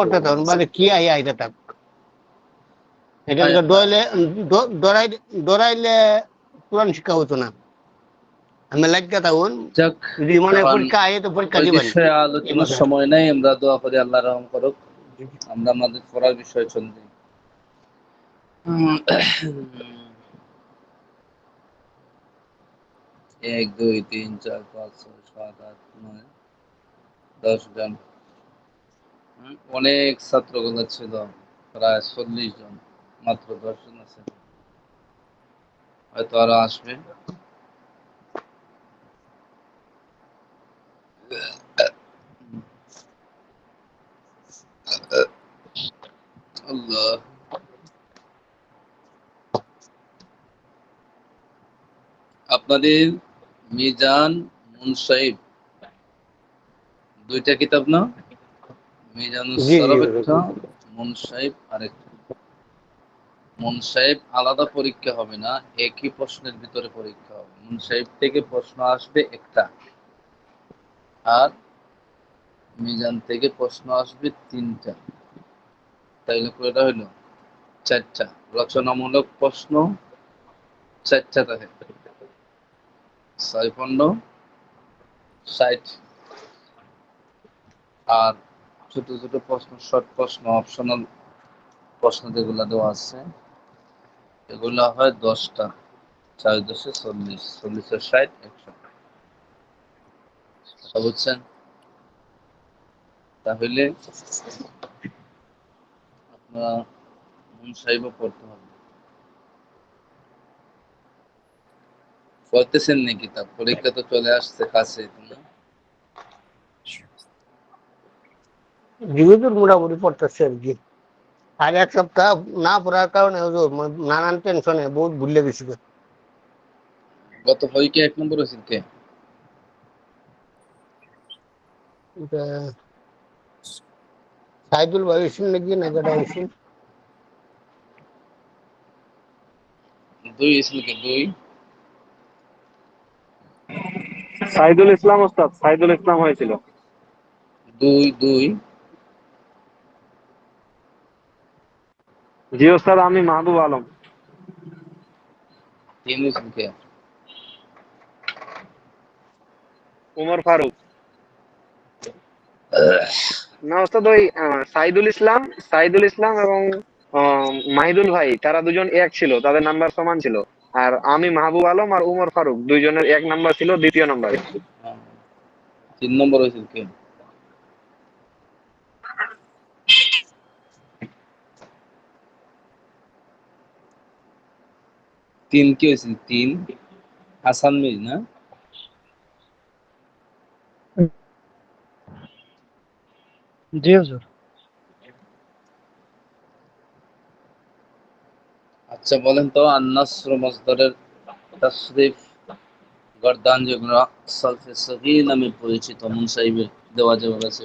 করতে তখন বলে কি আইতে থাক এটা ডরাইলে কোরআন শিক্ষা হতো না। আমি লাগতে থাকুন যদি মনে পরীক্ষা আয় তো পরীক্ষা দিবেন। আলোচনার সময় নাই, আমরা দোয়া করি আল্লাহ রহম করুক, আমরা আমাদের পড়ার বিষয় চলবে। 1 2 3 4 5 6 7 8 9 10 জন, অনেক ছাত্রগুলো ছিল, প্রায় 40 জন, মাত্র 10 জন আছে, হয়তো আরো আসবে। আল্লাহ, আপনাদের মিজান মুনসাইব দুইটা কিতাব না? মিজানুস সরফ একটা, মুনসাইব আরেকটা। মুনসাইব আলাদা পরীক্ষা হবে না, একই প্রশ্নের ভিতরে পরীক্ষা হবে। মুনসাইব থেকে প্রশ্ন আসবে একটা, আর মিজান থেকে প্রশ্ন আসবে 3টা। তাইলে কয়টা হইল? 4টা। রচনামূলক প্রশ্ন 4টা থাকে, 6-15-60। আর ছোট ছোট প্রশ্ন, শর্ট প্রশ্ন, অপশনাল প্রশ্ন যেগুলো দেওয়া আছে এগুলো হয় 10টা। 4-10 40, 40-60, 100। বুঝছেন? তাহলে আপনারা মুনসাইবও পড়তে হবে। পড়তেছেন নি কিতাব? পরীক্ষা তো চলে আসছে কাছে। হুজুর মোটামুটি পড়তেছে আর কি। আর এক সপ্তাহ না পড়ার কারণে হুজুর নানান টেনশনে বহুত ভুলে গেছি। গত পরীক্ষা 1 নম্বর হয়েছিল কে? সাইদুল ভাই হয়েছিল নাকি, না কেটা হয়েছিল? 2 হয়েছিল কে? 2 সাইদুল ইসলাম ওস্তাদ, সাইদুল ইসলাম হয়েছিল। 2 জি ওস্তাদ, আমি মাহবুব আলম। 3 হয়েছিল কে? উমর ফারুক। না ওস্তাদ, ওই সাইদুল ইসলাম এবং মাহিদুল ভাই, তারা দুজন এক ছিল, তাদের নাম্বার সমান ছিল। আর আমি মাহবুব আলম আর উমর ফারুক দুইজনের 1 নাম্বার ছিল, 2য় নাম্বার। 3 নম্বর হয়েছিল কে? 3 কি হয়েছিল? 3 হাসান মির না? জি হুজুর। আচ্ছা বলেন তো, আন-নাসর মাসদারের তাসরিফ গর্দান যেগুলো সালফে সগীর নামে পরিচিত, মুনসাইবে দেওয়া যেগুলো আছে।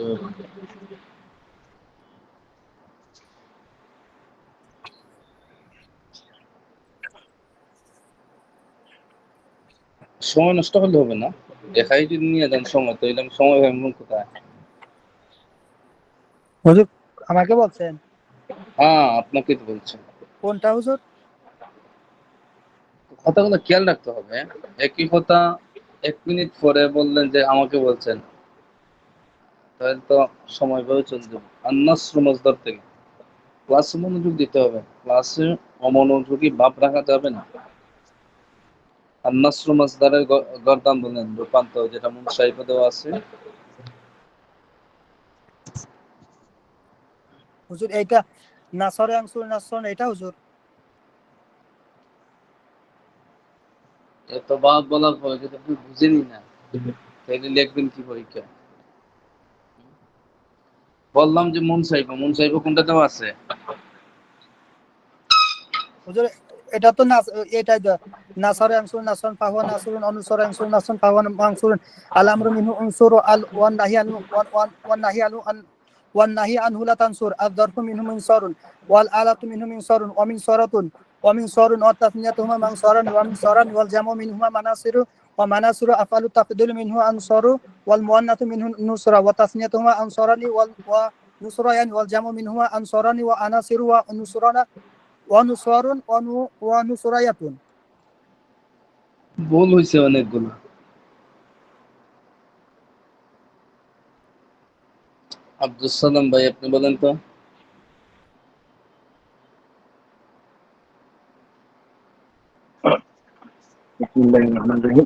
সময় নষ্ট করলে হবে না, দেখাই যদি নিয়ে যান সময়, তো এলাম সময় ভাবুন কোথায়। হুজুর আমাকে বলছেন? হ্যাঁ, আপনাকে তো বলছেন। কোনটা হুজুর? কথাগুলো খেয়াল রাখতে হবে। একই কথা 1 মিনিট পরে বললেন যে আমাকে বলছেন, তাহলে তো সময় ভাবে চলে যাবে। আন-নাসর মাসদার থেকে ক্লাসে মনোযোগ দিতে হবে, ক্লাসে অমনোযোগী ভাব রাখা যাবে না। আন-নাসর মাসদারের গর্দান বলেন রূপান্তর, যেটা মুনসাইবে দেওয়া আছে। হুজুর এইটা নাসরে আনসুর নাসরন, এটা হুজুর? এত বাদ বলার পরে যদি আপনি বুঝেনি না, তাহলে লিখবেন কি পরীক্ষা? বললাম যে মুনসাইবে কোনটা দেওয়া আছে? হুজুর এটা তো এটাই তো, নাসরে আনসুর নাসরন ফাহুয়া নাসরুন, অনুসরে আনসুর নাসরন ফাহুয়া মানসুরুন, আল আমরু মিনহু উনসুরু আল ওয়ান নাহি আনহু ওয়ান নাহি আনহু ওয়ান নাহি আনহু লা তানসুর, আয-যারফু মিনহু মিনসারুন, ওয়াল আলাতু মিনহু মিনসারুন, ওয়া মিনসারাতুন, ওয়া মিনসারুন, ওয়া তাসনিয়াতুহুমা মানসারান, ওয়া মিনসারান, ওয়াল জামু মিনহুমা মানাসিরু, ওয়া মানাসিরু আফআলু তাফদিলু মিনহু আনসারু, ওয়াল মুআন্নাতু মিনহু নুসরা, ওয়া তাসনিয়াতুহুমা আনসারানি, ওয়া نصريان والجمع منهما أنصاران وأناصر ونصران ونصار ونصريات. ভুল হয়েছে অনেকগুলো। আব্দুল সালাম ভাই আপনি বলেন তো। Bismillahirrahmanirrahim.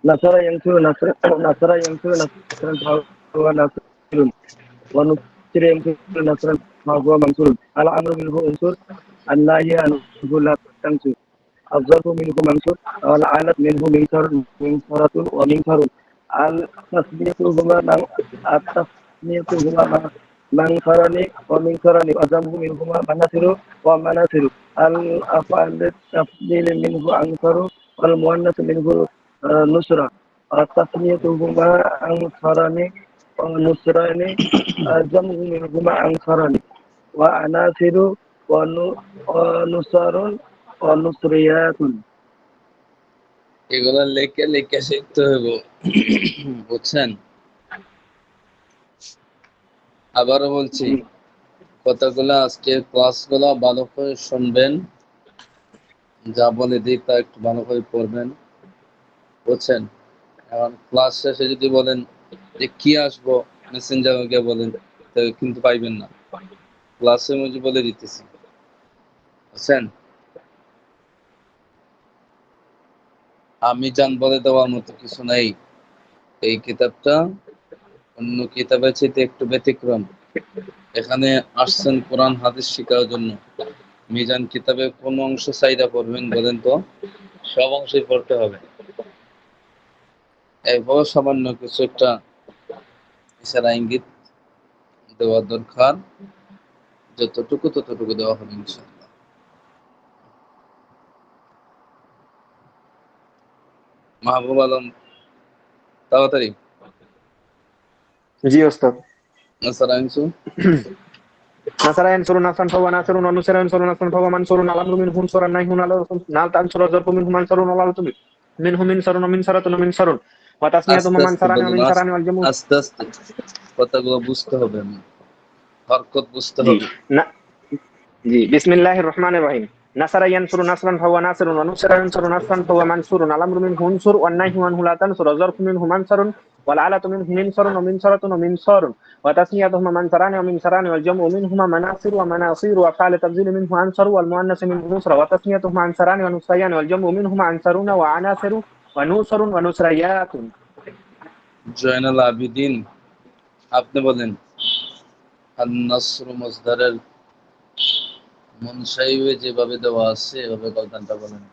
Nasara yansuru nasra nasara yansuru nasran fahuwa nasrun wa nusra yansuru nasran fahuwa mansurun. Al amru minhu unsur an-nahyi anhu la tansur. الظرف منه منصور والعالة منه منكر منكرة ومنكر التسمية هما منكران ومنكران والجمع منهما مناصر ومناصر الأفعال التفضيل منه أنكر والمؤنث منه نصرة التسمية هما أنصران ونصران الجمع منهما أنصران وعناصر ونصر ونصريات. এগুলো লেখে লেখে শিখতে হবে, বুঝছেন? আবারও বলছি, কথাগুলো আজকে ক্লাসগুলো ভালো করে শুনবেন, যা বলে দিই তা একটু ভালো করে পড়বেন, বুঝছেন? এখন ক্লাস শেষে যদি বলেন যে কি আসবো মেসেঞ্জারে গিয়ে বলেন, কিন্তু পাইবেন না। ক্লাসের মধ্যে বলে দিতেছি, বুঝছেন? আমি জান বলে দেওয়ার মতো কিছু নাই। এই কিতাবটা অন্য কিতাবের চাইতে একটু ব্যতিক্রম। এখানে আসছেন কোরআন হাদিস শেখার জন্য। মিজান কিতাবে কোন অংশ চাইদা পড়বেন বলেন তো? সব অংশই পড়তে হবে। এরপর সামান্য কিছু একটা ইশারা ইঙ্গিত দেওয়া দরকার, যতটুকু ততটুকু দেওয়া হবে ইনশাআল্লাহ। মাহবুব আলম তাড়াতাড়ি জি ওস্তাদ। নাসার আংশু নাসারা ইয়ানসুরু নাসরান ফাহুয়া নাসিরুন ওয়া নুসরা ইয়ানসুরু নাসরান ফাহুয়া মানসুরুন আল আমরু মিনহু উনসুরান নাহয়ুন নাল তানসুরু যারফু মিনহু মানসুরুন ওয়া লাল তুমিন মিনহু মিনসারুন ওয়া মিনসারাতুন ওয়া মিনসারুন ওয়া তাসনিয়াতুহুমা আস্তে আস্তে মানসারানি ওয়া বলুন, মিনসারানি ওয়াল জামু। আস্তে আস্তে কথাগুলো বুঝতে হবে, হরকত বুঝতে জি হবে। না জি বিসমিল্লাহির রহমানির রহিম। নাসারা ইয়ানসুরু নাসরান ফাহুয়া নাসিরুন ওয়া নুসরা ইয়ানসুরু নাসরান ফাহুয়া মানসুরুন আল আমরু মিনহু উনসুর ওয়ান নাহয়ু আনহু লা তানসুর যারফু মিনহু মানসারুন ওয়াল আলাতু মিনহু মিনসারুন ওয়া মিনসারাতুন ওয়া মিনসারুন ওয়া তাসনিয়াতুহুমা মানসারানি ওয়া মিনসারানি ওয়াল জামউ মিনহুমা মানাসির ওয়া মানাসির ওয়া ফা'ল তাবযিল মিনহু আনসারু ওয়াল মুআন্নাস মিনহু নুসরা ওয়া তাসনিয়াতুহুমা আনসারানি ওয়া নুসরায়ানি ওয়াল জামউ মিনহুমা আনসারুনা ওয়া আনাসিরু ওয়া নুসরুন ওয়া নুসরায়াতুন। জয়নাল আবিদিন আপনি বলেন আন-নাসর মসদারের মুনসাইবে যেভাবে দেওয়া আছে এভাবে গল্পটা বলেন।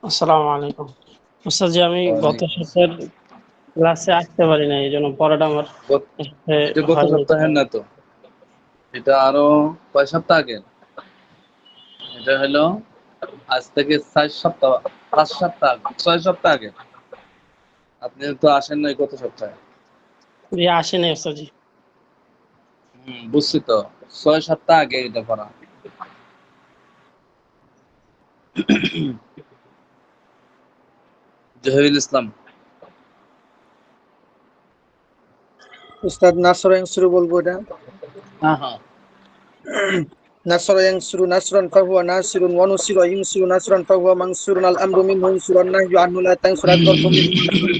আসসালামু আলাইকুম। উস্তাদ জি, আমি গত ওয়ালাইকুম সপ্তাহের আসসালাম। ক্লাসে আসতে পারি না, এই জন্য পড়াটা আমার সাথে এটা গত হয়নি। সপ্তাহের না তো, এটা আরো কয় সপ্তাহ আগে। এটা হলো আজ থেকে 4 সপ্তাহ 5 সপ্তাহ আগে 6 সপ্তাহ আগে। আপনি তো আসেন নাই গত সপ্তাহে। জি আসে নাই উস্তাদ জি। বুঝছি তো, 6 সপ্তাহ আগে এটা করা। জহিরুল ইসলাম উস্তাদ নাসরা ইয়ানসুরু বলবো এটা। হ্যাঁ হ্যাঁ নাসরা ইয়ানসুরু নাসরান ফাহুয়া নাসিরুন ওয়া নুসিরা ইয়ানসুরু নাসরান ফাহুয়া মানসুরুন আল আমরু মিনহু উনসুরান নাহয়ু আনহু লা তানসুরা যারফু মিনহু মানসুর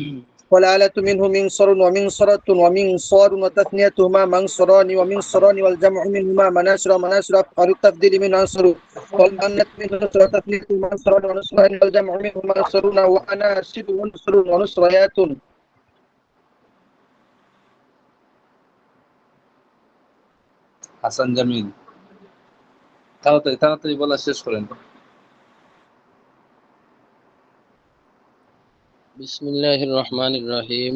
ওয়াল আলাতু মিনহু মিনসারুন ওয়া মিনসারাতুন ওয়া মিনসারুন ওয়া তাসনিয়াতুহুমা মানসারানি ওয়া মিনসারানি ওয়াল জামউ মিনহুমা মানাসিরা মানাসিরা আফআলু তাফদীলি মিন আনসারু ওয়াল মুআন্নাস মিনহু নুসরা তাসনিয়াতুহু মানসারানি ওয়া নুসরানি ওয়াল জামউ মিনহু মানসারুনা ওয়া আনাসিরু ওয়া নুসরুন ওয়া নুসরায়াতুন। হাসান জামিল তাড়াতাড়ি তাড়াতাড়ি বলা শেষ করেন। বিসমিল্লাহির রহমানির রহিম।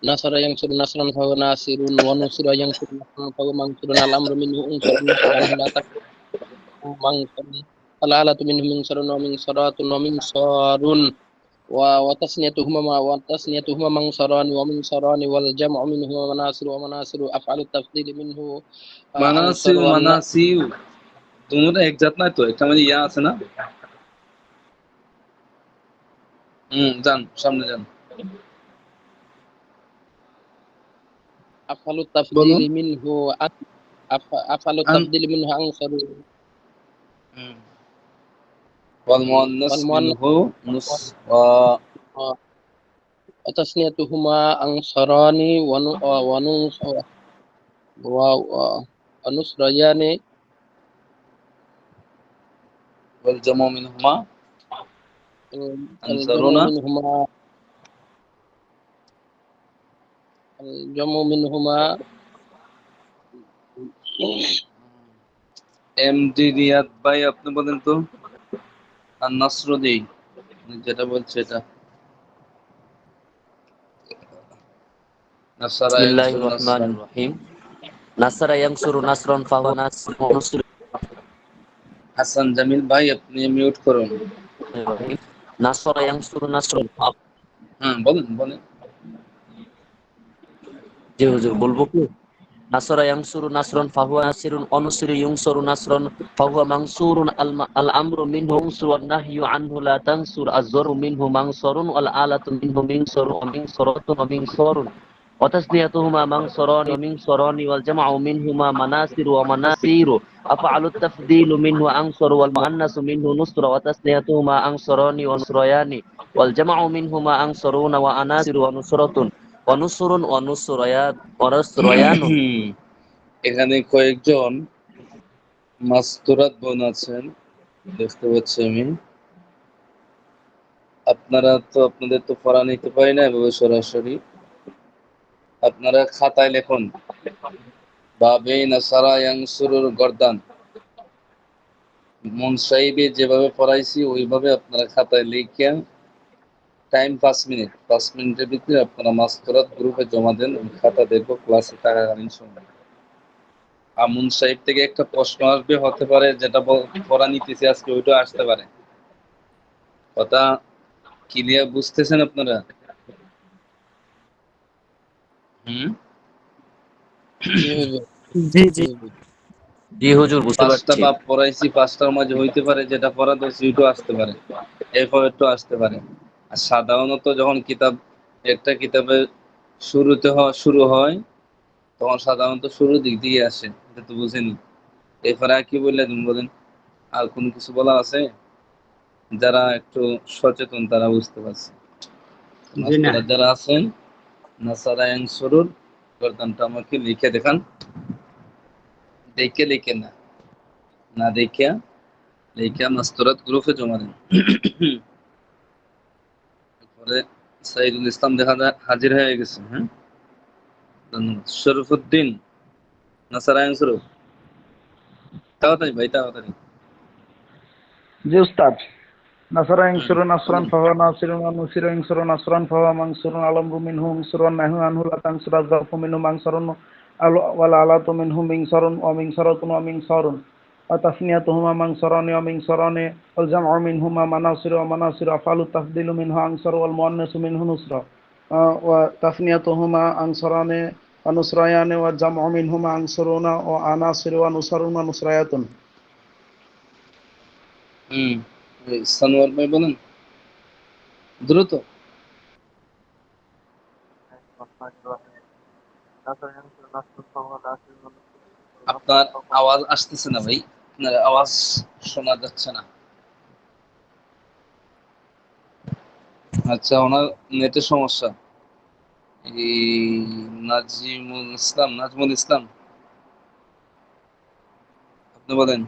নাসারা ইয়ানসুরু নাসরান ফাহুয়া নাসিরুন ওয়া নুসরা ইয়ানসুরু নাসরান ফাহুয়া মানসুরুন আল আমরু মিনহু উনসুরুন আনহু লা তাকফু মানসুরুন আল আলাতু মিনহু মিনসারুন ওয়া মিনসারাতুন ওয়া মিনসারুন ওয়া তাসনিয়াতুহুমা মানসারানি ওয়া মিনসারানি ওয়াল জামউ মিনহুমা মানাসির ওয়া মানাসিরু আফআলু তাফদীল মিনহু আনসার মানাসিউ মানাসিউ দুটোটা এক জাত না তো, একটা মানে ইয়া আছে না। যান সামনে যান। আফালু বলুন। তাফদিলি মিনহু আফালু আন তাফদিলি মিনহু আনসারু ওয়াল মুআন্নাস ওয়াল মিনহু নুস মুআন্নাস وتثنيتهما أنصران ونصريان ওয়াল জামু মিনহুমা الجمع আনসারুনা। منهما الجمع منهما এমডি রিয়াদ ভাই আপনি বলেন তো, আর নাসরুদ্দি যেটা বলছে এটা নাসারা ইয়ানসুরু Nasran. Bismillahirrahmanirrahim. Nasara yang suruh nasron fahu nasr nusri. Hasan Jamil ভাই আপনি মিউট করুন। Nasara yang suruh nasron. হ্যাঁ বলেন বলেন। জি হুজুর বলবো কি? Nasara yang suruh nasron fahu nasirun onusri yung suruh nasron fahu mangsurun al amru minhu unsur wan nahyu anhu la tansur az-zarru minhu mangsurun wal alatu minhu minsurun wa minsuratun wa minsurun. وتسنيتهما منصران ومنصران والجمع منهما مناصر ومناصير أفعل التفضيل منه أنصر والمؤنث منه نصر وتسنيتهما أنصران ونصريان والجمع منهما أنصرون وأناصر ونصرة ونصر ونصريان এখানে কয়েকজন মাস্তুরাত বোন আছেন দেখতে পাচ্ছি আমি। আপনাদের তো পড়া নিতে পারি না এভাবে সরাসরি। আপনারা খাতায় লেখুন বাবে নাসারা ইয়ানসুরুর গর্দান, মুনসাইবে যেভাবে পড়াইছি ওইভাবে আপনারা খাতায় লিখে টাইম 5 মিনিট, 5 মিনিটের ভিতরে আপনারা মাস্তুরাত গ্রুপে জমা দেন। আমি খাতা দেখবো ক্লাসে থাকাকালীন সময়। আমুন সাহেব থেকে একটা প্রশ্ন আসবে, হতে পারে যেটা পড়া নিতেছি আজকে ওইটা আসতে পারে। কথা ক্লিয়ার বুঝতেছেন আপনারা? জি জি জি হুজুর বুঝতে পাঁচটা পারছি। বাপ পড়াইছি, পাঁচটার মাঝে হইতে পারে যেটা পড়া দোষী ওইটাও আসতে পারে, এরপর একটু আসতে পারে। আর সাধারণত যখন একটা কিতাবে শুরু হয় তখন সাধারণত শুরুর দিক দিয়ে আসে, এটা তো বুঝেনি। এরপরে আর কি বললেন বলেন, আর কোনো কিছু বলা আছে? যারা একটু সচেতন তারা বুঝতে পারছে। মাস্টাররা যারা আছেন নাসারা ইয়ানসুরুর গর্দানটা আমাকে লিখে দেখান। দেখে লিখে না, না দেখিয়া লিখে মাস্টারাত গ্রুপে জমা দেন। পরে সাইদুল ইসলাম দেখা যায় হাজির হয়ে গেছে। হ্যাঁ, ধন্যবাদ। শরীফুদ্দিন নাসারা ইয়ানসুরু, তাড়াতাড়ি ভাই তাড়াতাড়ি। জি উস্তাদ। নাসারা ইনসুরু নাসরান ফাহুয়া নাসিরুন ওয়া নুসিরা ইনসুরু নাসরান ফাহুয়া মানসুরুন আল-আমরু মিনহু মুনসুরুন নাহু আনহু লা তানসুর আয-যারফু মিনহু মানসুরুন ওয়াল আলাতু মিনহু মিনসারুন ওয়া মিনসারাতুন ওয়া মিনসারুন ওয়া তাসনিয়াতুহুমা মানসারানি ওয়া মিনসারানি ওয়াল জাম'উ মিনহুমা মানাসির ওয়া মানাসির আফআলু তাফদিলু মিনহু আনসার ওয়াল মুআন্নাসু মিনহু নুসরা ওয়া তাসনিয়াতুহুমা আনসারানি ওয়া নুসরায়ানি ওয়া জাম'উ মিনহুমা আনসারুনা ওয়া আনাসির ওয়া নুসারুন ওয়া নুসরায়াতুন। সানোয়ার ভাই বলেন দ্রুত। আপনার আওয়াজ আসতেছে না ভাই, আপনার আওয়াজ শোনা যাচ্ছে না। আচ্ছা, ওনার নেটের সমস্যা। এই নাজমুল ইসলাম আপনি বলেন।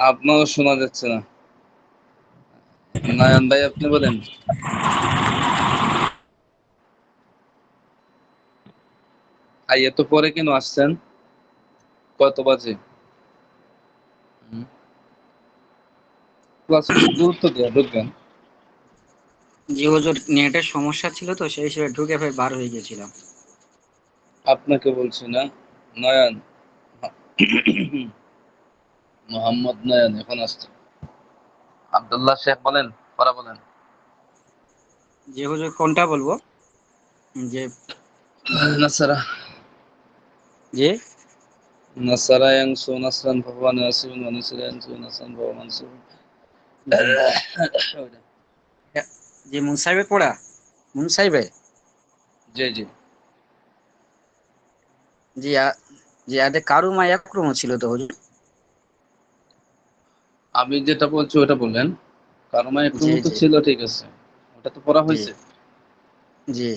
আপনারও শোনা যাচ্ছে না। নয়ন ভাই আপনি বলেন। এত পরে কেন আসছেন? কত বাজে? ক্লাস একটু গুরুত্ব দেওয়া ঢুকবেন। জি হুজুর, নেটের সমস্যা ছিল তো সেই হিসেবে ঢুকে ফের বার হয়ে গেছিলাম। আপনাকে বলছি না, নয়ন মোহাম্মদ নয়ন এখন আসছে। আব্দুল্লাহ শেখ বলেন, পড়া বলেন। জি হুজুর, কোনটা বলবো? যে নাসারা যে নাসারা ইয়ানসু নাসরান ফাহুয়া নাসিরুন ওয়া নুসিরা ইয়ানসু নাসরান ফাহুয়া মানসুরুন। যে মুনসাইবে পড়া, মুনসাইবে জি জি। যে যে আদে কারুমা ইয়াকরুমু ছিল তো হুজুর। আমি যেটা বলছি ওটা বললেন, কারমা একটু জি তো জি ছিল, ঠিক আছে, ওটা তো পড়া জি হয়েছে। জি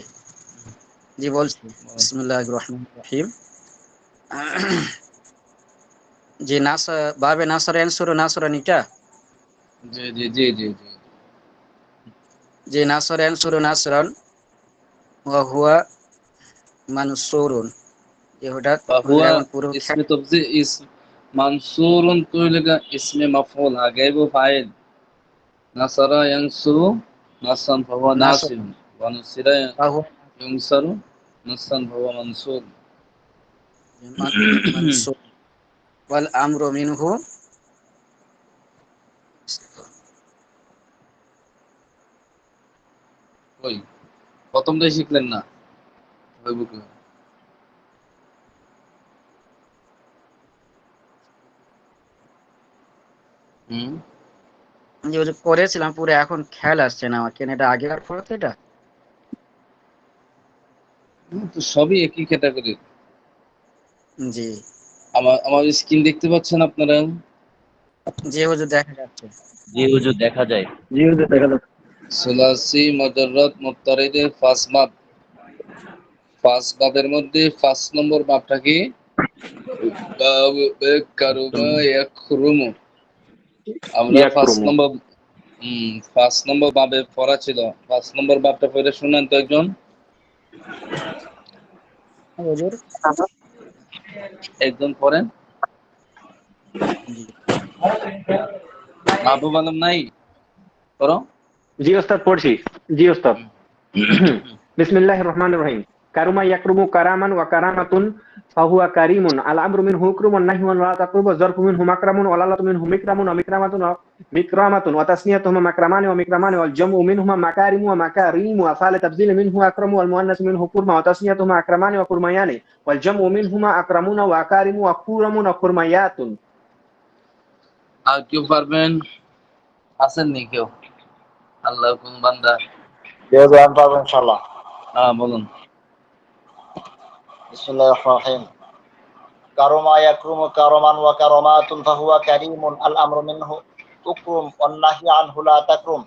জি বলছি। বিসমিল্লাহির রহমানির রহিম। যে বাবে নাসরা ইয়ানসুরু নাসরান এটা, জি জি জি জি জি। যে নাসরা ইয়ানসুরু নাসরান ওয়া হুয়া মানসুরুন, যে ওটা হুজুর ফাহুয়া এখন পুরো इसमें तब्जी इस मंसूरुन तो लगा, इसमें मफऊल आ गए वो फाइल। नसरा यंसुरु नसन फाहुवा নাসর नासिर व नुसिरा ফাহুয়া युंसरु नसन फाहुवा मंसूर। মানসুর ওয়াল আমরু মিনহু। ওই প্রথমটাই শিখলেন না, হইব কি? হুম, যে ওই যে করেছিলাম পুরো, এখন খেয়াল আসছে না আমার, কেন এটা আগের পড়া তো এটা। তো সবই একই ক্যাটাগরি। জি আমার স্ক্রিন দেখতে পাচ্ছেন আপনারা? জি হুজুর দেখা যাচ্ছে। জি হুজুর দেখা যায়। জি হুজুর দেখা যাচ্ছে। সুলাসি মুজাররাদ মুত্তারিদের ফার্স্ট বাব, ফার্স্ট বাবের মধ্যে ফার্স্ট নম্বর বাবটা কি? বাব কারুমা ইয়াখরুমু। আমরা ইয়াকরুমু। ফার্স্ট নম্বর বাবে পড়া ছিল, ফার্স্ট নম্বর বাবটা পড়ে শুনেন তো একজন। হুজুর একজন পড়েন। জি মাহবুব আলম নাই, করো। জি ওস্তাদ পড়ছি। জি ওস্তাদ। বিসমিল্লাহির রহমানির রহিম। কারুমা ইয়াকরুমু কারামান ওয়া কারামাতুন ফাহুয়া কারিমুন। আল আমরু মিনহু হুকরুমুন নাহয়ু ওয়া লা তাকরুবু যারফু মিনহু মাকরামুন ওয়া লালাতু মিনহু মিকরামুন ওয়া মিকরামাতুন ওয়া তাসনিয়াতুহুমা মাকরামানি ওয়াল জামউ মিনহুমা মাকারিমু ওয়া মাকারিমু ওয়া ফা'ল তাবযিল মিনহু আকরামু ওয়াল মুআন্নাস মিনহু কুরমা ওয়া তাসনিয়াতুহুমা আকরামানি ওয়া কুরমায়ানি ওয়াল জামউ মিনহুমা আকরামুনা ওয়া আকারিমু ওয়া কুরামুন ওয়া কুরমায়াতুন। আর কেউ পারবেন? আছেন নি কেউ? আল্লাহ কোন বান্দা? আমি পারবো ইনশাআল্লাহ। হ্যাঁ বলুন। বিসমিল্লাহির রহমানির রহিম। কারমা ইয়াকরুমু কারমান ওয়া কারামাতুন ফাহুয়া কারীমুন। আল আমরু মিনহু উকরুম ওয়ান নাহয়ু আনহু লা তাকরুম।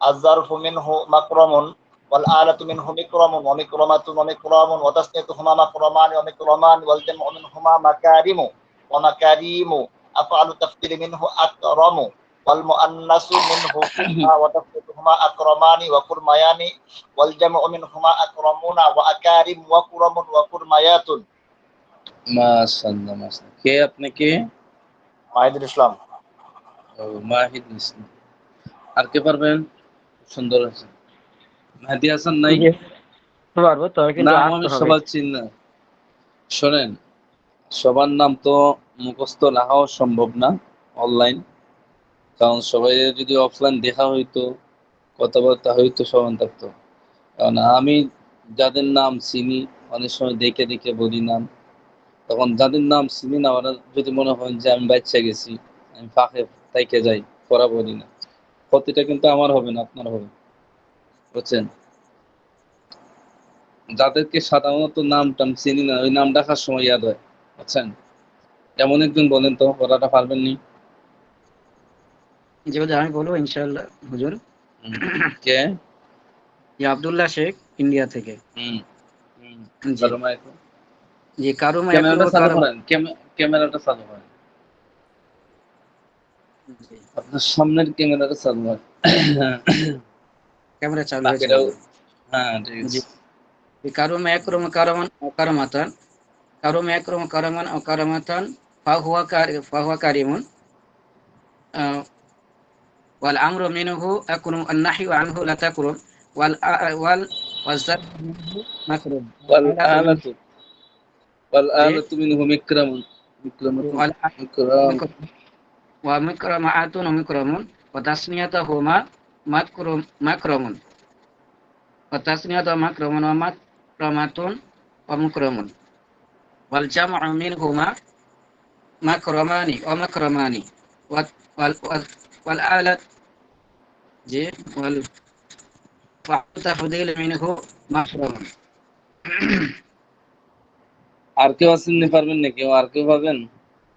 আয-যারফু মিনহু মাকরামুন ওয়াল আলাতু মিনহু মিকরামুন ওয়া মিকরামাতুন ওয়া মিকরামুন ওয়া তাসনিয়াতুহুমা মাকরামানি ওয়া মিকরামানি ওয়াল জামউ মিনহুমা মাকারিমু ওয়া মাকারিমু। আফআলু তাফদীল মিনহু আকরামু ওয়াল মুআন্নাসু মিনহু কুরমা ওয়া তাসনিয়াতুহুমা আকরামানি ওয়া কুরমায়ানি ওয়াল জামউ মিনহুমা আকরামুনা ওয়া আকারিম ওয়া কুরামুন ওয়া কুরমায়াতুন। মাশাআল্লাহ মাশাআল্লাহ। কে আপনি কে? মাহিদুল ইসলাম। ও মাহিদ ইসলাম। আর কে পারবেন? সুন্দর আছে। মেহেদী হাসান নাই? জি পারবো, তবে কিন্তু নাম আসতে আমি হবে। সবার চিনি না। শোনেন, সবার নাম তো মুখস্থ রাখাও সম্ভব না অনলাইন, কারণ সবাই যদি অফলাইন দেখা হইতো, কথাবার্তা হইতো, সমান থাকতো। কারণ আমি যাদের নাম চিনি অনেক সময় দেখে দেখে বলি নাম, তখন যাদের নাম চিনি না ওরা যদি মনে হয় যে আমি বাচ্চা গেছি, আমি ফাঁকে তাইকে যাই, পড়া বলি না, ক্ষতিটা কিন্তু আমার হবে না, আপনার হবে, বুঝছেন? যাদেরকে সাধারণত নাম টাম চিনি না ওই নাম ডাকার সময় ইয়াদ হয়, বুঝছেন? এমন একজন বলেন তো, পড়াটা পারবেন নি? জি হুজুর আমি বলবো ইনশাআল্লাহ হুজুর। কে? জি আব্দুল্লাহ শেখ, ইন্ডিয়া থেকে। জি কারো মাইক, জি কারুমা ক্যামেরাটা ইয়াকরুমু চালু কারাম। করেন, ক্যামেরাটা চালু করেন, জি আপনার সামনের ক্যামেরাটা চালু করেন। ক্যামেরা চালু হয়েছে বাকিটাও, হুজুর। হ্যাঁ ঠিক জি আছে। কারুমা ইয়াকরুমু কারামান ওয়া কারামাতান। কারুমা ইয়াকরুমু কারামান ওয়া কারামাতান ফাহুয়া কারিমুন। ওয়াল আমরু মিনহু আকরুম ওয়ান নাহয়ু আনহু লা তাকরুম ওয়াল ওয়াজার মিনহু মাকরুম ওয়াল আলাতু মিনহু। আলাতু, ওয়াল জি আলাতু মিনহু মিকরামুন, মিকরামাতুন, ওয়াল মিকরাম। ওয়া মিকরামাতুন ওয়া মিকরামুন ওয়া তাসনিয়াতুহুমা মাকরামুন ওয়া তাসনিয়াতুহুমা মাকরামুন ওয়া মাকরামাতুন ওয়া মুকরামুন ওয়াল জামউ মিনহুমা মাকরামানি ওয়া মাকরামানি ওয়াল ওয়াল ওয়াল ওয়াল আলা জি ওয়াল ফা'ল তাফদীল মিনহু মাকরামান। আর কেউ আসেননি, পারবেন নাকি? আর কেউ পারবেন?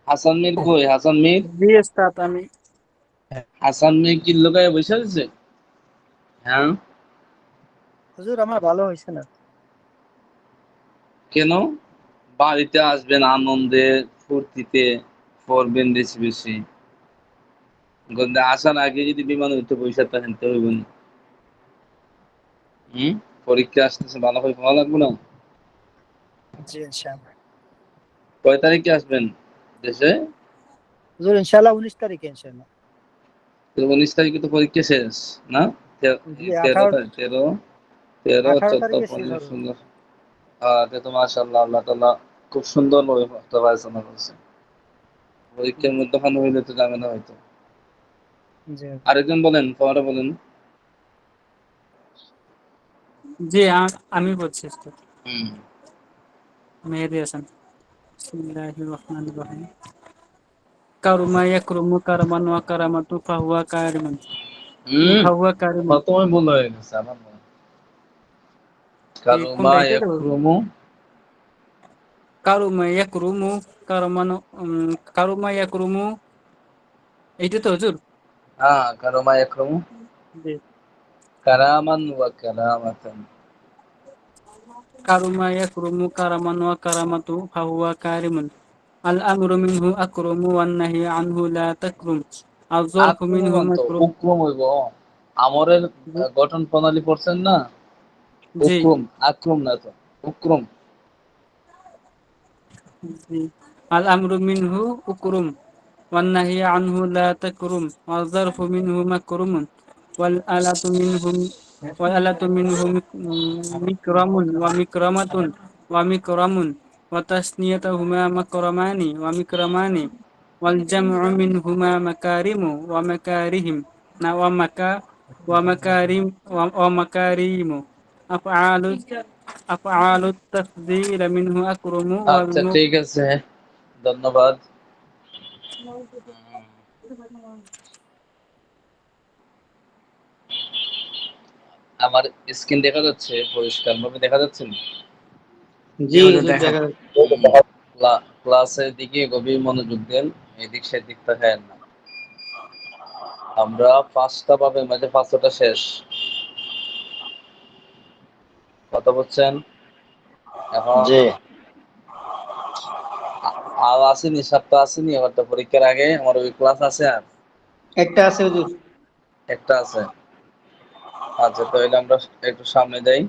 হাসান মীর কই? হাসান মীর, জি উস্তাদ আমি হাসান মীর কি লোকায় বসে আছে? হ্যাঁ, হুজুর আমার ভালো হইছে না। কেন? বাড়িতে আসবেন আনন্দে ফুর্তিতে, পড়বেন বেশি বেশি। কিন্তু আসার আগে যদি বিমান হইতে পয়সা থাকেন তো হইব না। পরীক্ষা আসতেছে, ভালো করে ভালো লাগবে না? জি ইনশাআল্লাহ। কয় তারিখে আসবেন দেশে? হুজুর ইনশাআল্লাহ 19 তারিখে ইনশাআল্লাহ। 19 তারিখে তো পরীক্ষা শেষ না? জি 13 18 তারিখ, 13, 13, 18 14, তারিখে শেষ 15, হবে। 16। তো মাশাআল্লাহ, আল্লাহ তাআলা খুব সুন্দর ভাবে পড়াশোনা করছে। পরীক্ষার মধ্যখানে হইলে তো যাবে না হয়তো। জি আরেকজন বলেন, পরে বলেন। জি আমি বলছি উস্তাদ। হুম। মেহেদী হাসান। বিসমিল্লাহির রহমানির রহিম। কারুমা ইয়াকরুমু কারামান ওয়া কারামাতু ফাহুয়া কারিমান। ফাহুয়া কারিমান। প্রথমে ভুল হয়ে গেছে আমার মনে হয়। কারুমা কোনটা এটা তো? ইয়াকরুমু, কারুমা ইয়াকরুমু কারামান কারুমা ইয়াকরুমু এইটা তো হুজুর? কারুমা ইয়াকরুমু জি। কারামান ওয়া কারামাতান। কারুমা ইয়াকরুমু কারামান ওয়া কারামাতু ফাহুয়া কারিমান। আল আমরু মিনহু আকরুমু ওয়ান নাহী আনহু লা তাকরুম। আয-যরফু মিনহু আক্রমণ তো মাকরুম। উক্রম হইব। আমরের গঠন প্রণালী পড়ছেন না? জি উক্রম, আক্রম না তো, উক্রম। জি। আল আমরু মিনহু উকরুম ওয়ান নাহী আনহু লা তাকরুম। আয-যরফু মিনহু মাকরুমুন ওয়াল আলাতু মিনহু মিকরামুন ওয়া মিকরামাতুন ওয়া মিকরামুন ওয়া তাসনিয়াতুহুমা মাকরামানি ওয়া মিকরামানি ওয়াল জাম'ু মিনহুমা মাকারিমু ওয়া মাকারিহিম না ওয়া মাকারিম ওয়া মাকারিমু আফআলু আফআলু তাফদীল মিনহু আকরমু ওয়াল আচ্ছা ঠিক আছে, ধন্যবাদ। আমার স্ক্রিন দেখা যাচ্ছে পরিষ্কার ভাবে? দেখা যাচ্ছে না? জি হুজুর দেখা যাচ্ছে। ক্লাসের দিকে গভীর মনোযোগ দেন, এদিক সেদিক তাকায়েন না। আমরা 5টা পাবের মাঝে 5টা শেষ। কথা বলছেন? এখন জি আর আসেনি, 7টা আসেনি। এবার তো পরীক্ষার আগে আমার ওই ক্লাস আছে, আর একটা আছে হুজুর। একটা আছে। আচ্ছা, তাহলে আমরা একটু সামনে যাই।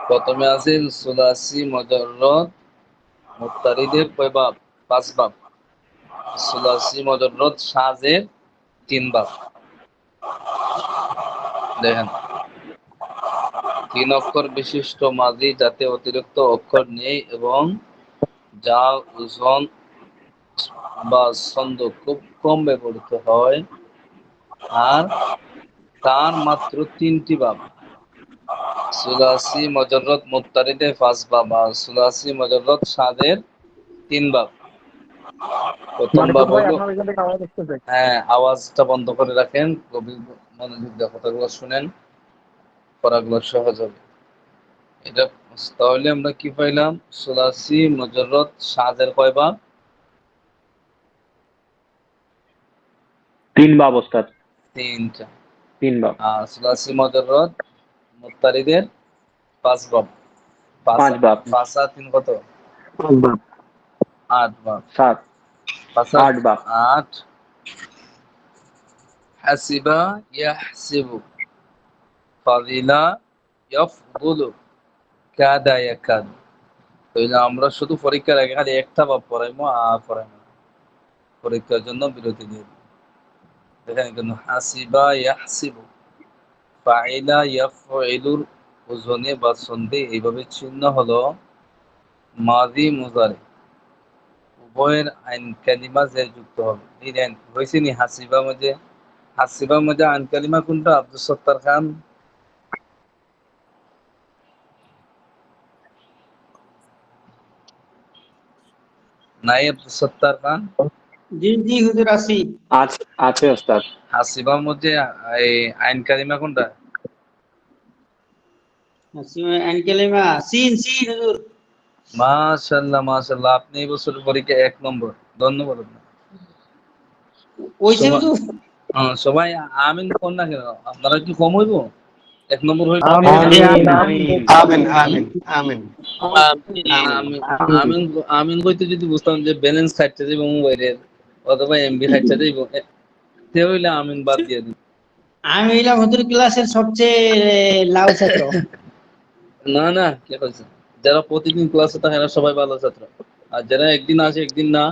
প্রথমে আছে সুলাসি মুজাররদ মুত্তারিদের কয় বাব? 5 বাব। সুলাসি মুজাররদ সাজের 3 বাব। দেখেন, 3 অক্ষর বিশিষ্ট মাজি যাতে অতিরিক্ত অক্ষর নেই এবং যা ওজন বা ছন্দ খুব কম ব্যবহৃত হয়, আর তার মাত্র 3টি বাব। সুলাসি মুজাররদ মুত্তারিদের 5 বাব আর সুলাসি মুজাররদ সাজের 3 বাব। প্রথম বাব ভাই হলো, আপনার এখান থেকে আওয়াজ আসতেছে। হ্যাঁ, আওয়াজটা বন্ধ করে রাখেন, গভীর মনোযোগ দিয়ে কথাগুলো শুনেন, পড়াগুলো সহজ হবে। এটা তাহলে আমরা কি পাইলাম? সুলাসি মুজাররদ সাজের কয় বাব? 3 বাব ওস্তাদ। 3টা। 3 বাব। আর সুলাসি মুজাররদ মুত্তারিদের 5 বাব। 5 বাব। 5 আর 3 কত? 5 বাব। 8 বাব। 7 5 আর 8 বাব। 8। হাসিবা ইয়াহসিবু, ফাযিলা ইয়াফযুলু, কাদা ইয়াকাদ। তাইলে আমরা শুধু পরীক্ষার আগে খালি একটা বাব পড়াইমু আর পড়াইমু না। পরীক্ষার জন্য বিরতি দিয়ে দিই। দেখেন কিন্তু হাসিবা ইয়াহসিবু, ফাইলা ইয়াফইলুর ওজনে বা ছন্দে এইভাবে চিহ্ন হলো মাদি মুজারি, উভয়ের আইন কালিমা যে যুক্ত হবে। এই দেন হয়েছে নি হাসিবা মধ্যে? হাসিবার মধ্যে আইন কালিমা কোনটা? আব্দুল সত্তার খান। নায়েব সত্তার খান জি জি হুজুর আছি। আছে ওস্তাদ। হাসিবার মধ্যে এই আইন কারিমা কোনটা? আইন কালিমা সিন সিন হুজুর। মাশাআল্লাহ মাশাআল্লাহ, আপনি এই বছর পরীক্ষা 1 নম্বর। ধন্যবাদ আপনাকে। ওইছে হুজুর। সবাই আমিন কোন না কেন? আপনারা কি কম হইব? 1 নম্বর হইব? আমিন আমিন আমিন আমিন আমিন আমিন কইতে যদি বুঝতাম যে ব্যালেন্স খাইতে দিব মোবাইলের অথবা এমবি খাইতে দিব, তে হইলে আমিন বাদ দিয়ে দিন। আমি হইলাম হুজুর ক্লাসের সবচেয়ে লাউ ছাত্র। না না, কে বলছে? যারা প্রতিদিন ক্লাসে থাকে এরা সবাই ভালো ছাত্র, আর যারা একদিন আসে একদিন না,